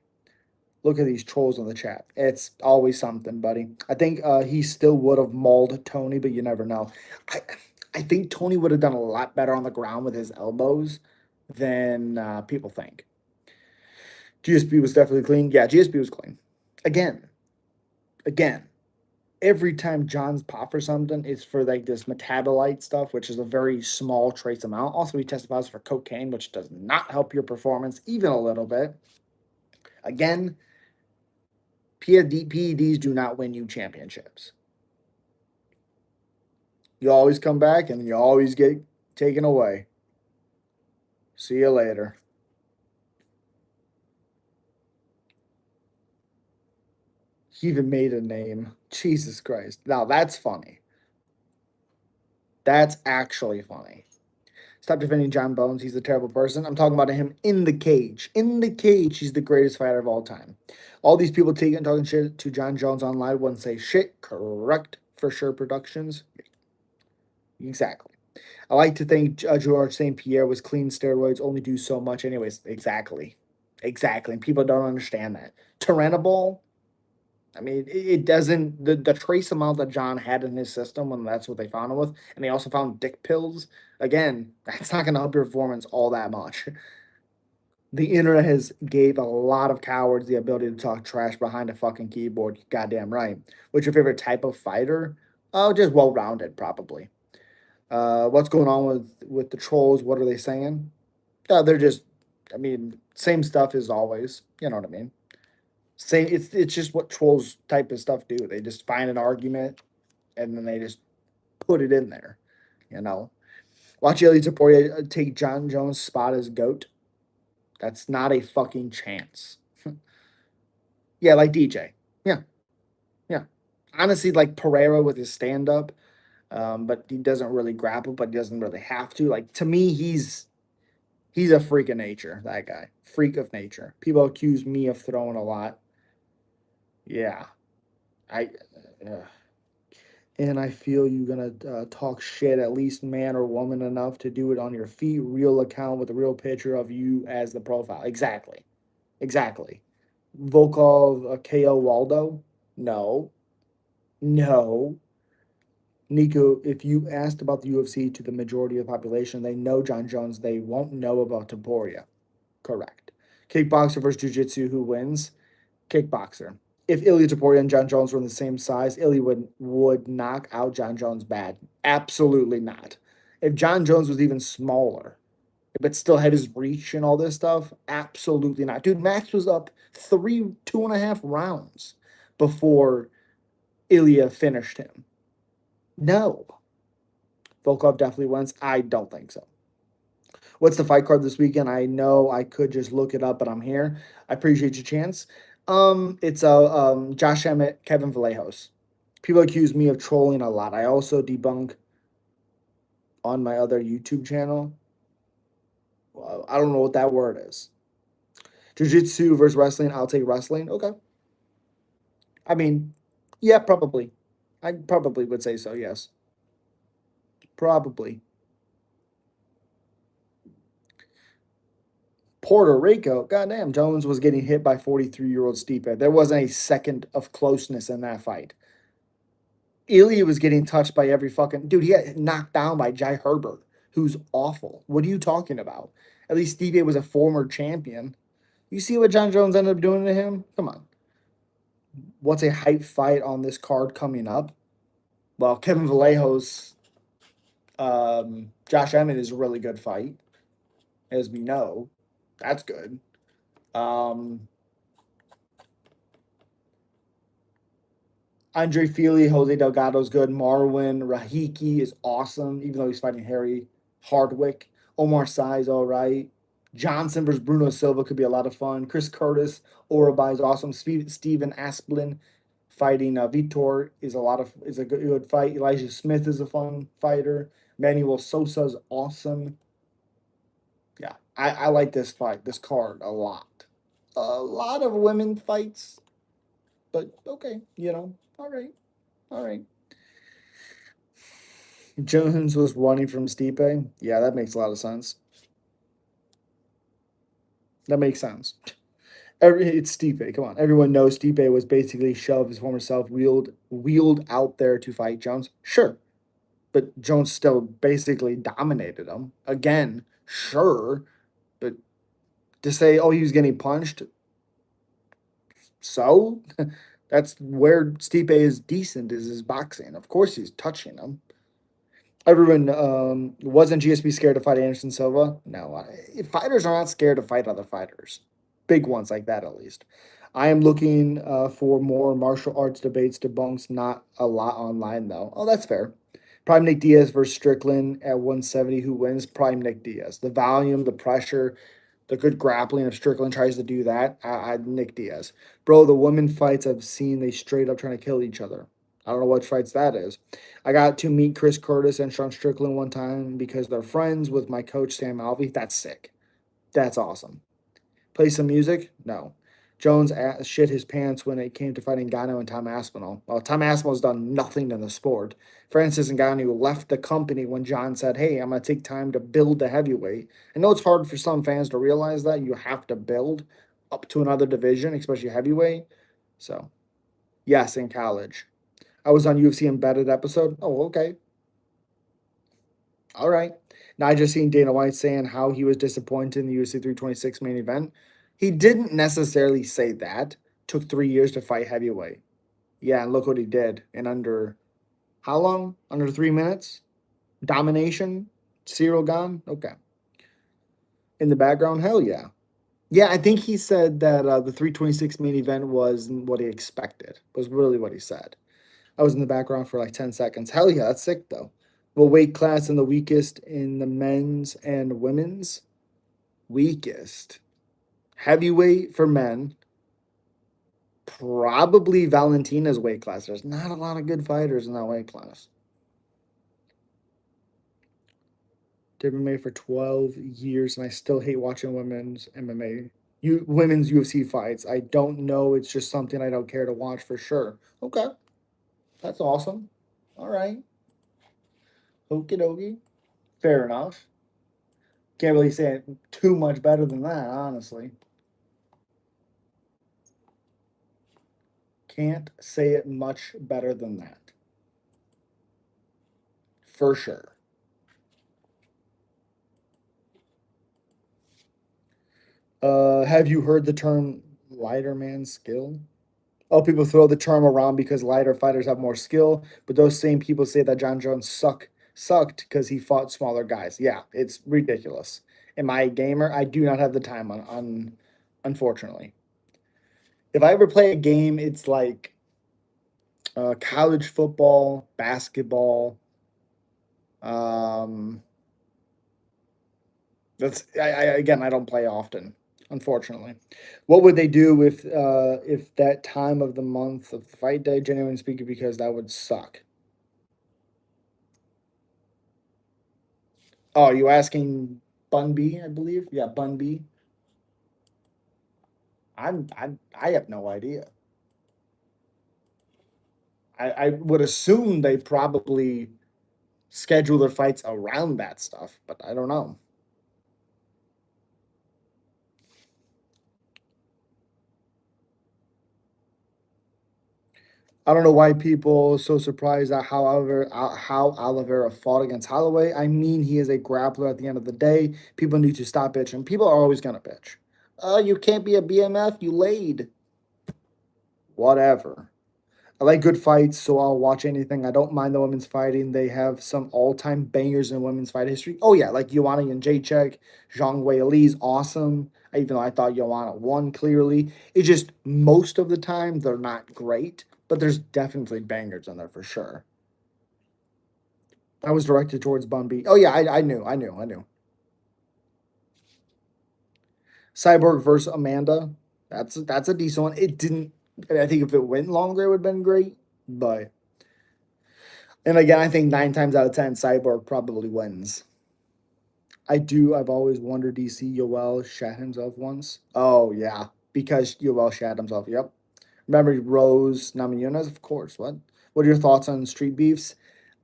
Look at these trolls in the chat. It's always something, buddy. I think he still would have mauled Tony, but you never know. I I think Tony would have done a lot better on the ground with his elbows than people think. GSP was definitely clean. Yeah, GSP was clean. Again, again. Every time John's pop for something, it's for like this metabolite stuff, which is a very small trace amount. Also, he tested positive for cocaine, which does not help your performance even a little bit. Again, PEDs do not win you championships. You always come back and you always get taken away. See you later. He even made a name. Jesus Christ. Now that's funny. That's actually funny. Stop defending John Bones. He's a terrible person. I'm talking about him in the cage. In the cage, he's the greatest fighter of all time. All these people talking shit to John Jones online wouldn't say shit. Correct. For sure productions. Exactly. I like to think George St. Pierre was clean steroids, only do so much anyways. Exactly. Exactly. And people don't understand that. Tyranobol, I mean, it doesn't, the trace amount that John had in his system when that's what they found him with, and they also found dick pills. Again, that's not going to help your performance all that much. The internet has gave a lot of cowards the ability to talk trash behind a fucking keyboard. Goddamn right. What's your favorite type of fighter? Oh, just well rounded, probably. What's going on with the trolls? What are they saying? They're just, I mean, same stuff as always. You know what I mean? Same. It's just what trolls type of stuff do. They just find an argument and then they just put it in there. You know, watch Ellie Taporia take John Jones' spot as goat. That's not a fucking chance. Yeah, like DJ. Yeah, yeah. Honestly, like Pereira with his stand up, but he doesn't really grapple, but he doesn't really have to. Like to me, he's a freak of nature. That guy, freak of nature. People accuse me of throwing a lot. Yeah, I. And I feel you're gonna talk shit, at least man or woman enough to do it on your feet, real account with a real picture of you as the profile. Exactly, exactly. Volkov, KO Waldo? No, no. Nico, if you asked about the UFC to the majority of the population, they know John Jones. They won't know about Taporia. Correct. Kickboxer versus Jiu-Jitsu, who wins? Kickboxer. If Ilya Taporia and John Jones were in the same size, Ilya would knock out John Jones bad. Absolutely not. If John Jones was even smaller, but still had his reach and all this stuff, absolutely not. Dude, Max was up 2.5 rounds before Ilya finished him. No. Volkov definitely wins. I don't think so. What's the fight card this weekend? I know I could just look it up, but I'm here. I appreciate your chance. It's Josh Emmett, Kevin Vallejos. People accuse me of trolling a lot. I also debunk on my other YouTube channel. Well, I don't know what that word is. Jiu-jitsu versus wrestling. I'll take wrestling. Okay. I mean, yeah, probably. I probably would say so. Yes, probably. Puerto Rico. Goddamn, Jones was getting hit by 43-year-old Stipe. There wasn't a second of closeness in that fight. Ilya was getting touched by every fucking dude. He got knocked down by Jai Herbert, who's awful. What are you talking about? At least Stevie was a former champion. You see what John Jones ended up doing to him? Come on. What's a hype fight on this card coming up? Well, Kevin Vallejos, Josh Emmett is a really good fight, as we know. That's good. Um, Andre Feely, Jose Delgado's good. Marwin Rahiki is awesome, even though he's fighting Harry Hardwick. Omar Sy is all right. Johnson versus Bruno Silva could be a lot of fun. Chris Curtis, Orabai is awesome. Steven Asplin fighting Vitor is a good fight. Elijah Smith is a fun fighter. Manuel Sosa is awesome. Yeah, I like this fight, this card a lot. A lot of women fights, but okay, all right. All right. Jones was running from Stipe. Yeah, that makes a lot of sense. That makes sense. It's Stipe. Come on, everyone knows Stipe was basically shoved his former self, wheeled out there to fight Jones. Sure, but Jones still basically dominated him again. Sure, but to say, oh, he was getting punched, so that's where Stipe is decent is his boxing. Of course, he's touching him. Everyone wasn't GSP scared to fight Anderson Silva. No, fighters are not scared to fight other fighters, big ones like that at least. I am looking for more martial arts debates debunks. Not a lot online though. Oh, that's fair. Probably Nick Diaz versus Strickland at 170. Who wins? Probably Nick Diaz. The volume, the pressure, the good grappling. If Strickland tries to do that, Nick Diaz. Bro, the women fights I've seen, they straight up trying to kill each other. I don't know what fights that is. I got to meet Chris Curtis and Sean Strickland one time because they're friends with my coach, Sam Alvey. That's sick. That's awesome. Play some music? No. Jones shit his pants when it came to fighting Ngannou and Tom Aspinall. Well, Tom Aspinall's done nothing in the sport. Francis Ngannou left the company when John said, hey, I'm going to take time to build the heavyweight. I know it's hard for some fans to realize that. You have to build up to another division, especially heavyweight. So, yes, in college. I was on UFC Embedded episode. Oh, okay. All right. Now I just seen Dana White saying how he was disappointed in the UFC 326 main event. He didn't necessarily say that. Took 3 years to fight heavyweight. Yeah, and look what he did in under how long? Under 3 minutes? Domination? Cyril gone? Okay. In the background? Hell yeah. Yeah, I think he said that the 326 main event was what he expected, was really what he said. I was in the background for like 10 seconds. Hell yeah, that's sick though. Well, weight class and the weakest in the men's and women's? Weakest. Heavyweight for men, Probably Valentina's weight class. There's not a lot of good fighters in that weight class. They've been made for 12 years, and I still hate watching women's MMA, women's UFC fights. I don't know. It's just something I don't care to watch for sure. Okay, that's awesome. All right, okie dokie. Fair enough. Can't really say it too much better than that, honestly. Can't say it much better than that. For sure. Have you heard the term lighter man skill? Oh, people throw the term around because lighter fighters have more skill, but those same people say that John Jones sucked because he fought smaller guys. Yeah, it's ridiculous. Am I a gamer? I do not have the time on unfortunately. If I ever play a game, it's like college football, basketball. Um, again, I don't play often, unfortunately. What would they do if that time of the month of fight day, genuinely speaking, because that would suck. Oh, you asking Bun B, I believe? Yeah, Bun B. I have no idea. I would assume they probably schedule their fights around that stuff, but I don't know. I don't know why people are so surprised at how Oliveira fought against Holloway. I mean, he is a grappler at the end of the day. People need to stop bitching. People are always gonna bitch. You can't be a BMF. You laid. Whatever. I like good fights, so I'll watch anything. I don't mind the women's fighting. They have some all-time bangers in women's fight history. Oh yeah, like Joanna and Jacek, Zhang Wei Li's awesome. Even though I thought Joanna won clearly, it's just most of the time they're not great, but there's definitely bangers in there for sure. I was directed towards Bumby. Oh yeah, I knew. Cyborg versus Amanda. That's a decent one. It didn't. I think if it went longer, it would have been great, but. And again, I think 9 times out of 10, Cyborg probably wins. I do. I've always wondered. DC Yoel shat himself once? Oh yeah, because Yoel shat himself. Yep. Remember Rose Namajunas? Of course. What? What are your thoughts on street beefs?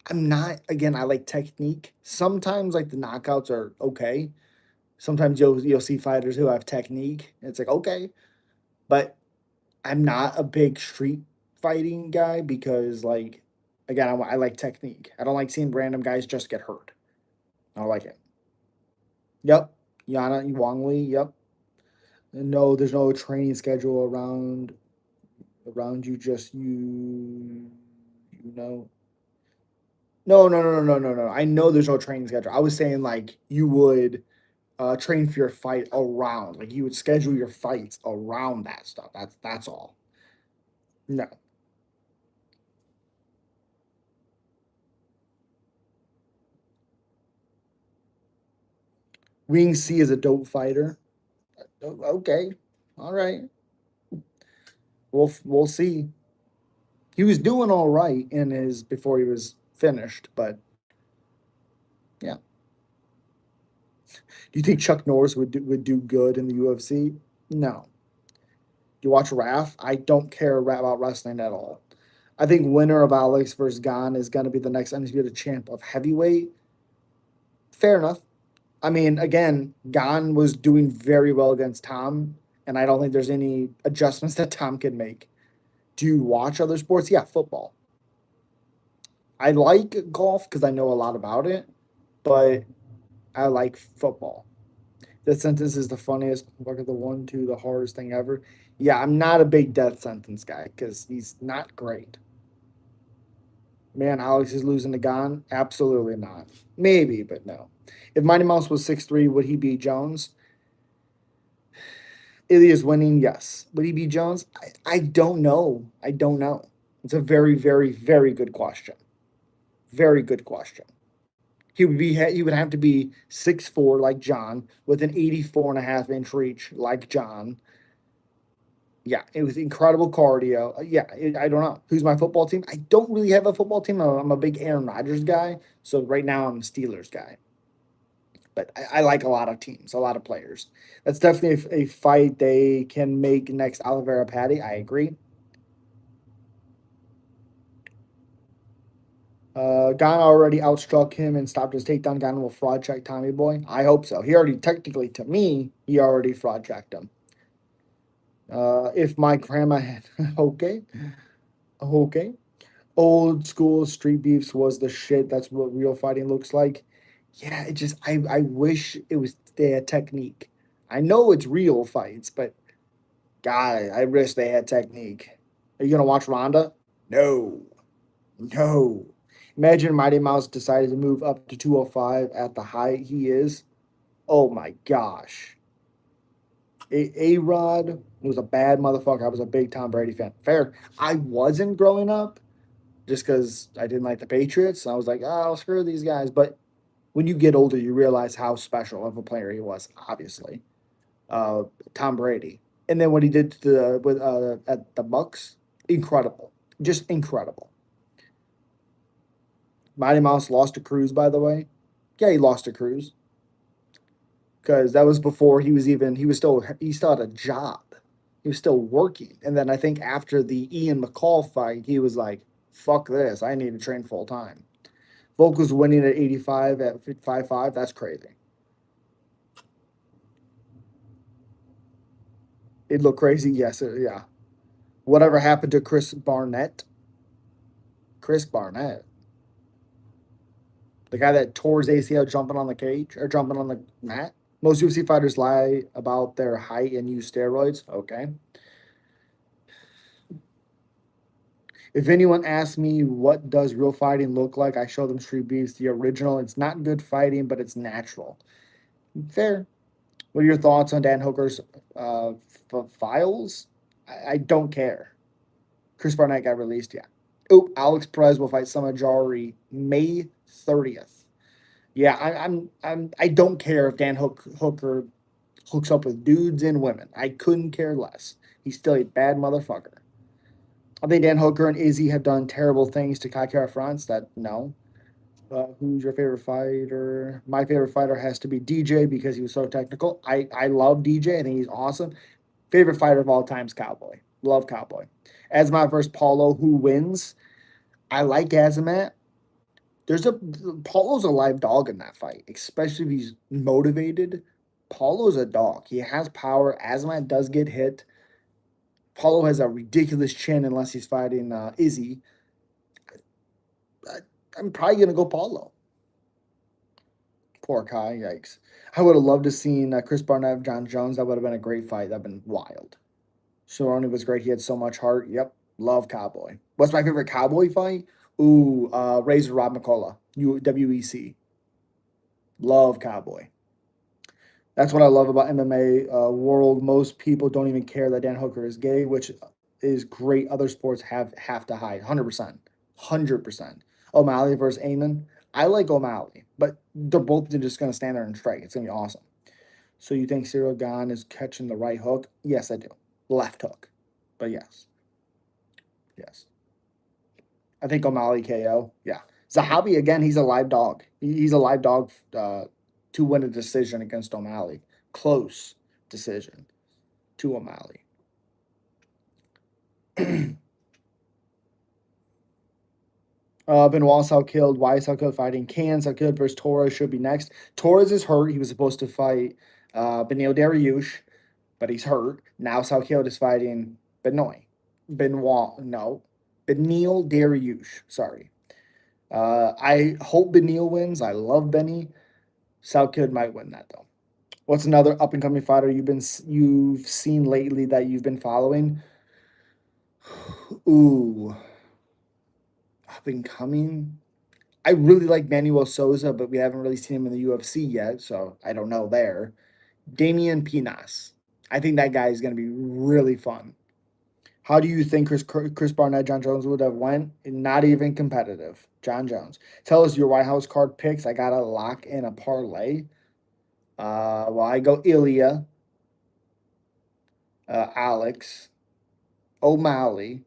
I'm not. Again, I like technique. Sometimes like the knockouts are okay. Sometimes you'll see fighters who have technique. It's like okay, but I'm not a big street fighting guy because like again, I like technique. I don't like seeing random guys just get hurt. I don't like it. Yep. Yana Wang Li. Yep. No, there's no training schedule around you. Just you know. No. I know there's no training schedule. I was saying like you would train for your fight around, like you would schedule your fights around that stuff. That's all. No, Wing C is a dope fighter. Okay, all right. We'll see. He was doing all right in his before he was finished, but yeah. Do you think Chuck Norris would do good in the UFC? No. Do you watch Raf? I don't care about wrestling at all. I think winner of Alex versus Gon is going to be the next undisputed champ of heavyweight. Fair enough. I mean, again, Gon was doing very well against Tom, and I don't think there's any adjustments that Tom can make. Do you watch other sports? Yeah, football. I like golf because I know a lot about it, but I like football. That sentence is the funniest. Look at the one, two, the hardest thing ever. Yeah, I'm not a big death sentence guy because he's not great. Man, Alex is losing to Gon? Absolutely not. Maybe, but no. If Mighty Mouse was 6'3", would he beat Jones? Ilya's winning, yes. Would he beat Jones? I don't know. I don't know. It's a very, very, very good question. Very good question. He would have to be 6'4" like John with an 84.5 inch reach like John. Yeah, it was incredible cardio. Yeah, I don't know. Who's my football team? I don't really have a football team. I'm a big Aaron Rodgers guy. So right now I'm a Steelers guy. But I like a lot of teams, a lot of players. That's definitely a fight they can make next Oliveira Patty. I agree. Ghana already outstruck him and stopped his takedown. Ghana will fraud check Tommy Boy. I hope so. He already, technically, to me, he already fraud checked him. If my grandma had, okay, okay. Old school street beefs was the shit. That's what real fighting looks like. Yeah, it just, I wish it was they had technique. I know it's real fights, but God, I wish they had technique. Are you gonna watch Ronda? No. No. Imagine Mighty Mouse decided to move up to 205 at the height he is. Oh my gosh. A-Rod was a bad motherfucker. I was a big Tom Brady fan. Fair. I wasn't growing up just because I didn't like the Patriots. I was like, oh, screw these guys. But when you get older, you realize how special of a player he was, obviously. Uh, Tom Brady. And then what he did to the, with at the Bucks, incredible. Just incredible. Mighty Mouse lost to Cruz, by the way. Yeah, he lost to Cruz because that was before he was even. He still had a job. He was still working, and then I think after the Ian McCall fight, he was like, "Fuck this! I need to train full time." Volk was winning at 85 at 5'5". That's crazy. It looked crazy. Yes, yeah. Whatever happened to Chris Barnett? Chris Barnett, the guy that tore his ACL jumping on the cage or jumping on the mat. Most UFC fighters lie about their height and use steroids. Okay. If anyone asks me what does real fighting look like, I show them Street Beefs, the original. It's not good fighting, but it's natural. Fair. What are your thoughts on Dan Hooker's files? I don't care. Chris Barnett got released, yeah. Oh, Alex Perez will fight Samajari May 30th. Yeah, I don't care if Hooker hooks up with dudes and women. I couldn't care less. He's still a bad motherfucker. I think Dan Hooker and Izzy have done terrible things to Kai Kara France. That no. Who's your favorite fighter? My favorite fighter has to be DJ because he was so technical. I love DJ. I think he's awesome. Favorite fighter of all time is Cowboy. Love Cowboy. Azamat versus Paulo. Who wins? I like Azamat. There's a Paulo's a live dog in that fight, especially if he's motivated. Paulo's a dog. He has power. Azamat does get hit. Paulo has a ridiculous chin unless he's fighting Izzy. I, I'm probably gonna go Paulo. Poor Kai, yikes. I would have loved to seen Chris Barnett, John Jones. That would have been a great fight. That'd been wild. Cerrone was great. He had so much heart. Yep, love Cowboy. What's my favorite Cowboy fight? Ooh, Razor Rob McCullough, WEC. Love Cowboy. That's what I love about MMA world. Most people don't even care that Dan Hooker is gay, which is great. Other sports have to hide. 100%. 100%. O'Malley versus Amon. I like O'Malley, but they're both just going to stand there and strike. It's going to be awesome. So you think Cyril Gahn is catching the right hook? Yes, I do. Left hook. But yes. Yes. I think O'Malley KO. Yeah. Zahabi, again, he's a live dog. He's a live dog to win a decision against O'Malley. Close decision to O'Malley. Benoit killed. Why is killed fighting? Can killed versus Torres should be next. Torres is hurt. He was supposed to fight Benil Dariush, but he's hurt. Now Salkeld is fighting Benoit. Benoit, no. Benil Dariush. Sorry. I hope Benil wins. I love Benny. Salkeld might win that though. What's another up and coming fighter you've seen lately that you've been following? Ooh, up and coming. I really like Manuel Souza, but we haven't really seen him in the UFC yet, so I don't know there. Damian Pinas. I think that guy is going to be really fun. How do you think Chris Barnett, John Jones would have went? Not even competitive. John Jones. Tell us your White House card picks. I got to lock in a parlay. Well, I go Ilya, Alex. O'Malley,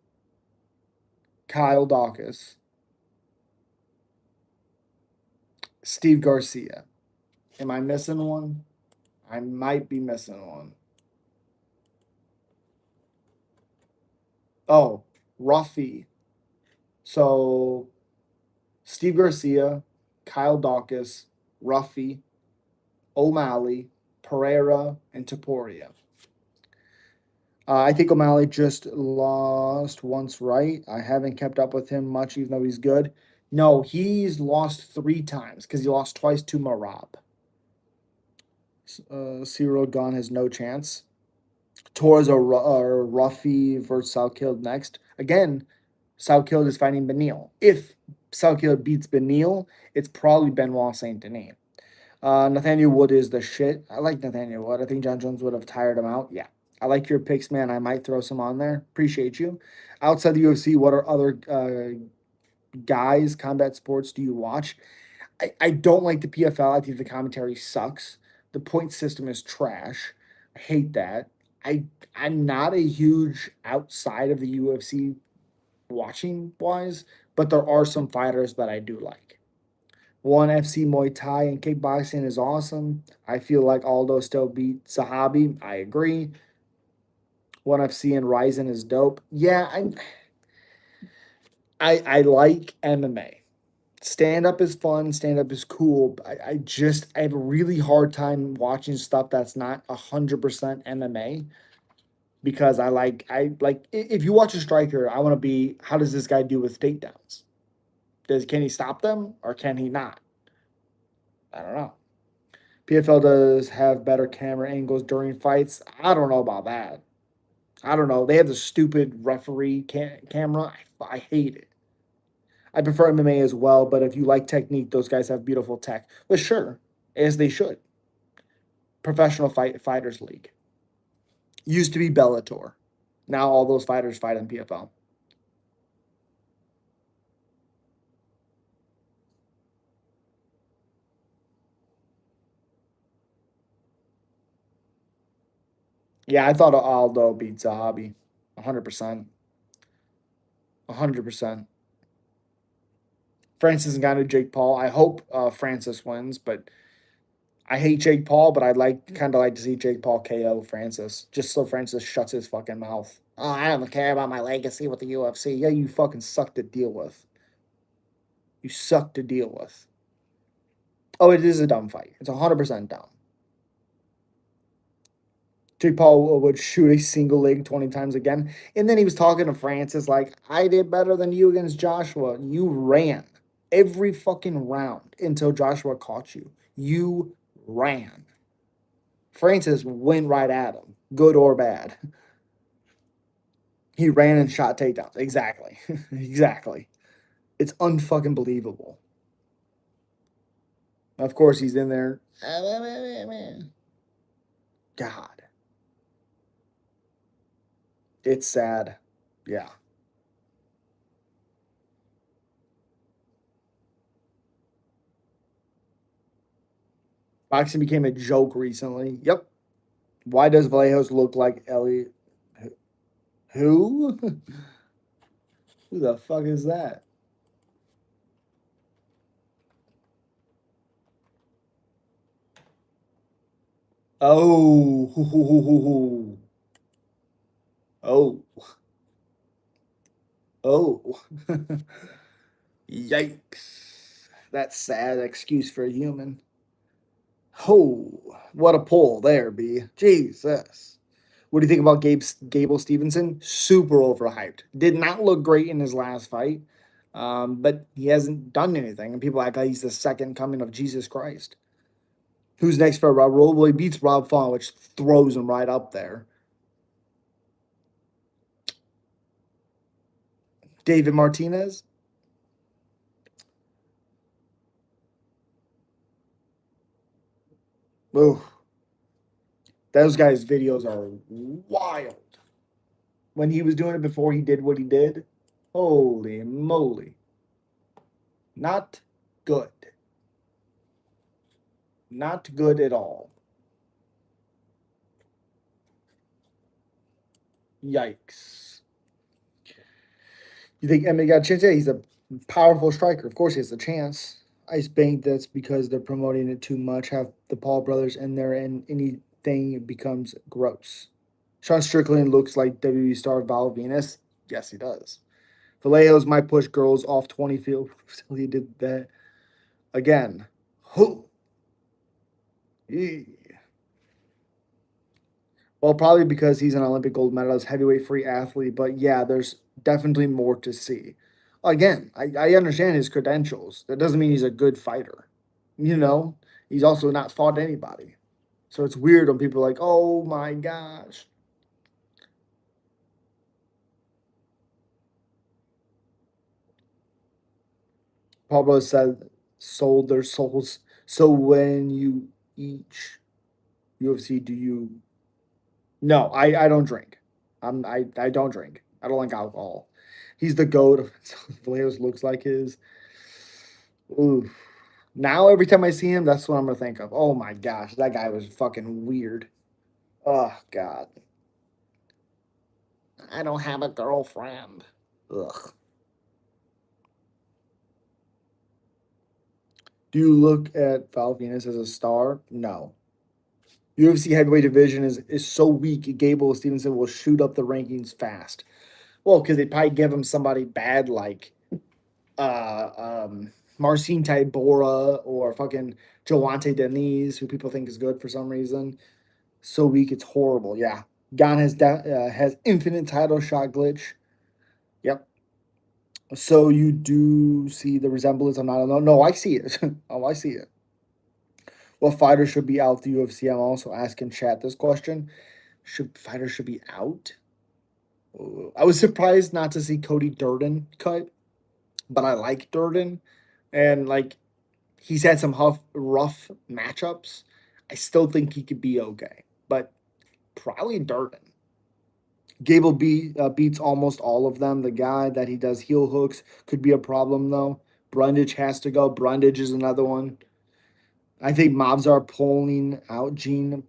Kyle Dawkins, Steve Garcia. Am I missing one? I might be missing one. Oh, Ruffy. So Steve Garcia, Kyle Dawkins, Ruffy, O'Malley, Pereira, and Taporia. I think O'Malley just lost once, right? I haven't kept up with him much, even though he's good. No, he's lost 3 times because he lost twice to Marab. Cyril Gunn has no chance. Torres or Ruffy versus Salkild next. Again, Salkild is fighting Benil. If Salkild beats Benil, it's probably Benoit Saint Denis. Nathaniel Wood is the shit. I like Nathaniel Wood. I think John Jones would have tired him out. Yeah. I like your picks, man. I might throw some on there. Appreciate you. Outside the UFC, what are other guys, combat sports do you watch? I don't like the PFL. I think the commentary sucks. The point system is trash. I hate that. I I'm not a huge outside of the UFC watching wise, but there are some fighters that I do like. One FC Muay Thai and kickboxing is awesome. I feel like Aldo still beat Sahabi. I agree. One FC and Ryzen is dope. Yeah, I like MMA. Stand up is fun. Stand up is cool. But I have a really hard time watching stuff that's not 100% MMA because if you watch a striker, I want to be how does this guy do with takedowns? Can he stop them or can he not? I don't know. PFL does have better camera angles during fights. I don't know about that. I don't know. They have the stupid referee camera. I hate it. I prefer MMA as well, but if you like technique, those guys have beautiful tech. But sure, as they should. Professional fighters league used to be Bellator. Now all those fighters fight in PFL. Yeah, I thought Aldo beat Zahabi, 100%, 100%. Francis and Ngannou, Jake Paul. I hope Francis wins, but I hate Jake Paul. But I'd kind of like to see Jake Paul KO Francis, just so Francis shuts his fucking mouth. Oh, I don't care about my legacy with the UFC. Yeah, you fucking suck to deal with. You suck to deal with. Oh, it is a dumb fight. It's 100% dumb. Jake Paul would shoot a single leg 20 times again. And then he was talking to Francis like, I did better than you against Joshua. You ran every fucking round until Joshua caught you. You ran. Francis went right at him, good or bad. He ran and shot takedowns. Exactly. Exactly. It's unfucking believable. Of course, he's in there. God, it's sad. Yeah. Boxing became a joke recently. Yep. Why does Vallejos look like Ellie? Who? Who the fuck is that? Oh. Oh. Oh. Yikes. That's sad excuse for a human. Oh, what a pull there, B. Jesus. What do you think about Gable Stevenson? Super overhyped. Did not look great in his last fight, but he hasn't done anything, and people act like he's the second coming of Jesus Christ. Who's next for Rob Roll? Well, he beats Rob Font, which throws him right up there. David Martinez. Oh, those guys' videos are wild. When he was doing it before he did what he did, holy moly. Not good. Not good at all. Yikes. You think MMA got a chance? Yeah, he's a powerful striker. Of course, he has a chance. I just think that's because they're promoting it too much. Have the Paul brothers in there, and anything becomes gross. Sean Strickland looks like WWE star Val Venus. Yes, he does. Vallejo's might push girls off 20 field. He did that again. Who? Well, probably because he's an Olympic gold medalist, heavyweight free athlete. But yeah, there's definitely more to see. Again, I understand his credentials. That doesn't mean he's a good fighter. You know, he's also not fought anybody. So it's weird when people are like, oh my gosh. Pablo said, sold their souls. So when you each UFC, do you? No, I don't drink. I don't drink. I don't like alcohol. He's the goat. Vallejo's looks like his. Ooh. Now every time I see him, that's what I'm gonna think of. Oh my gosh, that guy was fucking weird. Oh god. I don't have a girlfriend. Ugh. Do you look at Val Venus as a star? No. UFC heavyweight division is so weak. Gable Stevenson will shoot up the rankings fast. Well, because they probably give him somebody bad like Marcin Tybura or fucking Joante Denise, who people think is good for some reason. So weak, it's horrible. Yeah, Gon has infinite title shot glitch. Yep. So you do see the resemblance? I'm not alone. No, I see it. Oh, I see it. What fighter should be out the UFC? I'm also asking chat this question. Should be out? Ooh, I was surprised not to see Cody Durden cut, but I like Durden, and like he's had some rough matchups. I still think he could be okay, but probably Durden. Beats almost all of them. The guy that he does heel hooks could be a problem though. Brundage has to go. Brundage is another one. I think mobs are pulling out Gene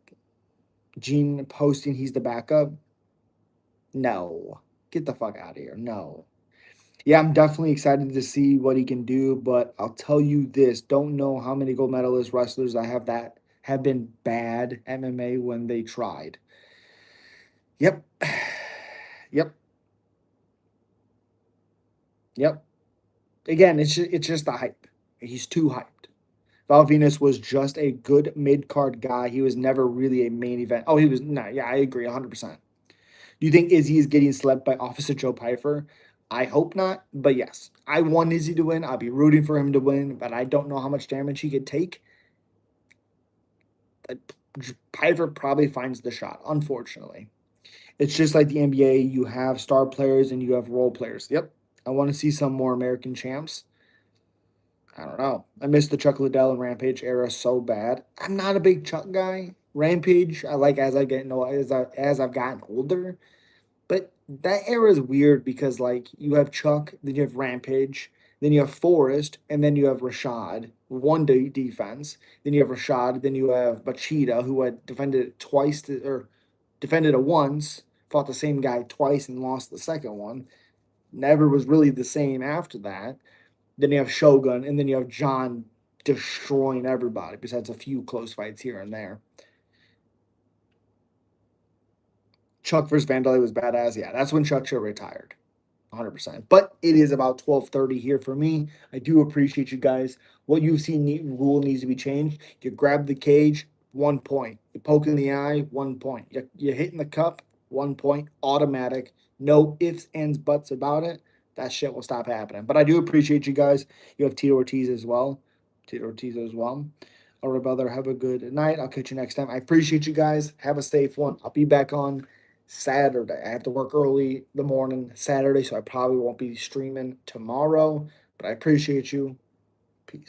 posting he's the backup. No. Get the fuck out of here. No. Yeah, I'm definitely excited to see what he can do, but I'll tell you this, don't know how many gold medalist wrestlers I have that have been bad MMA when they tried. Yep. Yep. Yep. Again, it's just the hype. He's too hyped. Val Venus was just a good mid card guy. He was never really a main event. Oh, he was not. Yeah, I agree 100%. Do you think Izzy is getting slept by Officer Joe Pfeiffer? I hope not, but yes. I want Izzy to win. I'll be rooting for him to win, but I don't know how much damage he could take. Uh, Pfeiffer probably finds the shot, unfortunately. It's just like the NBA. You have star players and you have role players. Yep. I want to see some more American champs. I don't know. I miss the Chuck Liddell and Rampage era so bad. I'm not a big Chuck guy. Rampage, I like as I get no as I've gotten older. But that era is weird because like you have Chuck, then you have Rampage, then you have Forrest, and then you have Rashad. One day defense. Then you have Rashad. Then you have Bachita, who had defended it twice or defended it once, fought the same guy twice and lost the second one. Never was really the same after that. Then you have Shogun, and then you have John destroying everybody, besides a few close fights here and there. Chuck versus Vandalay was badass. Yeah, that's when Chuck should have retired. 100%. But it is about 12:30 here for me. I do appreciate you guys. What UFC rule needs to be changed. You grab the cage, 1 point. You poke in the eye, 1 point. You hit in the cup, 1 point. Automatic. No ifs, ands, buts about it. That shit will stop happening. But I do appreciate you guys. You have Tito Ortiz as well. Tito Ortiz as well. All right, brother. Have a good night. I'll catch you next time. I appreciate you guys. Have a safe one. I'll be back on Saturday. I have to work early the morning Saturday, so I probably won't be streaming tomorrow. But I appreciate you.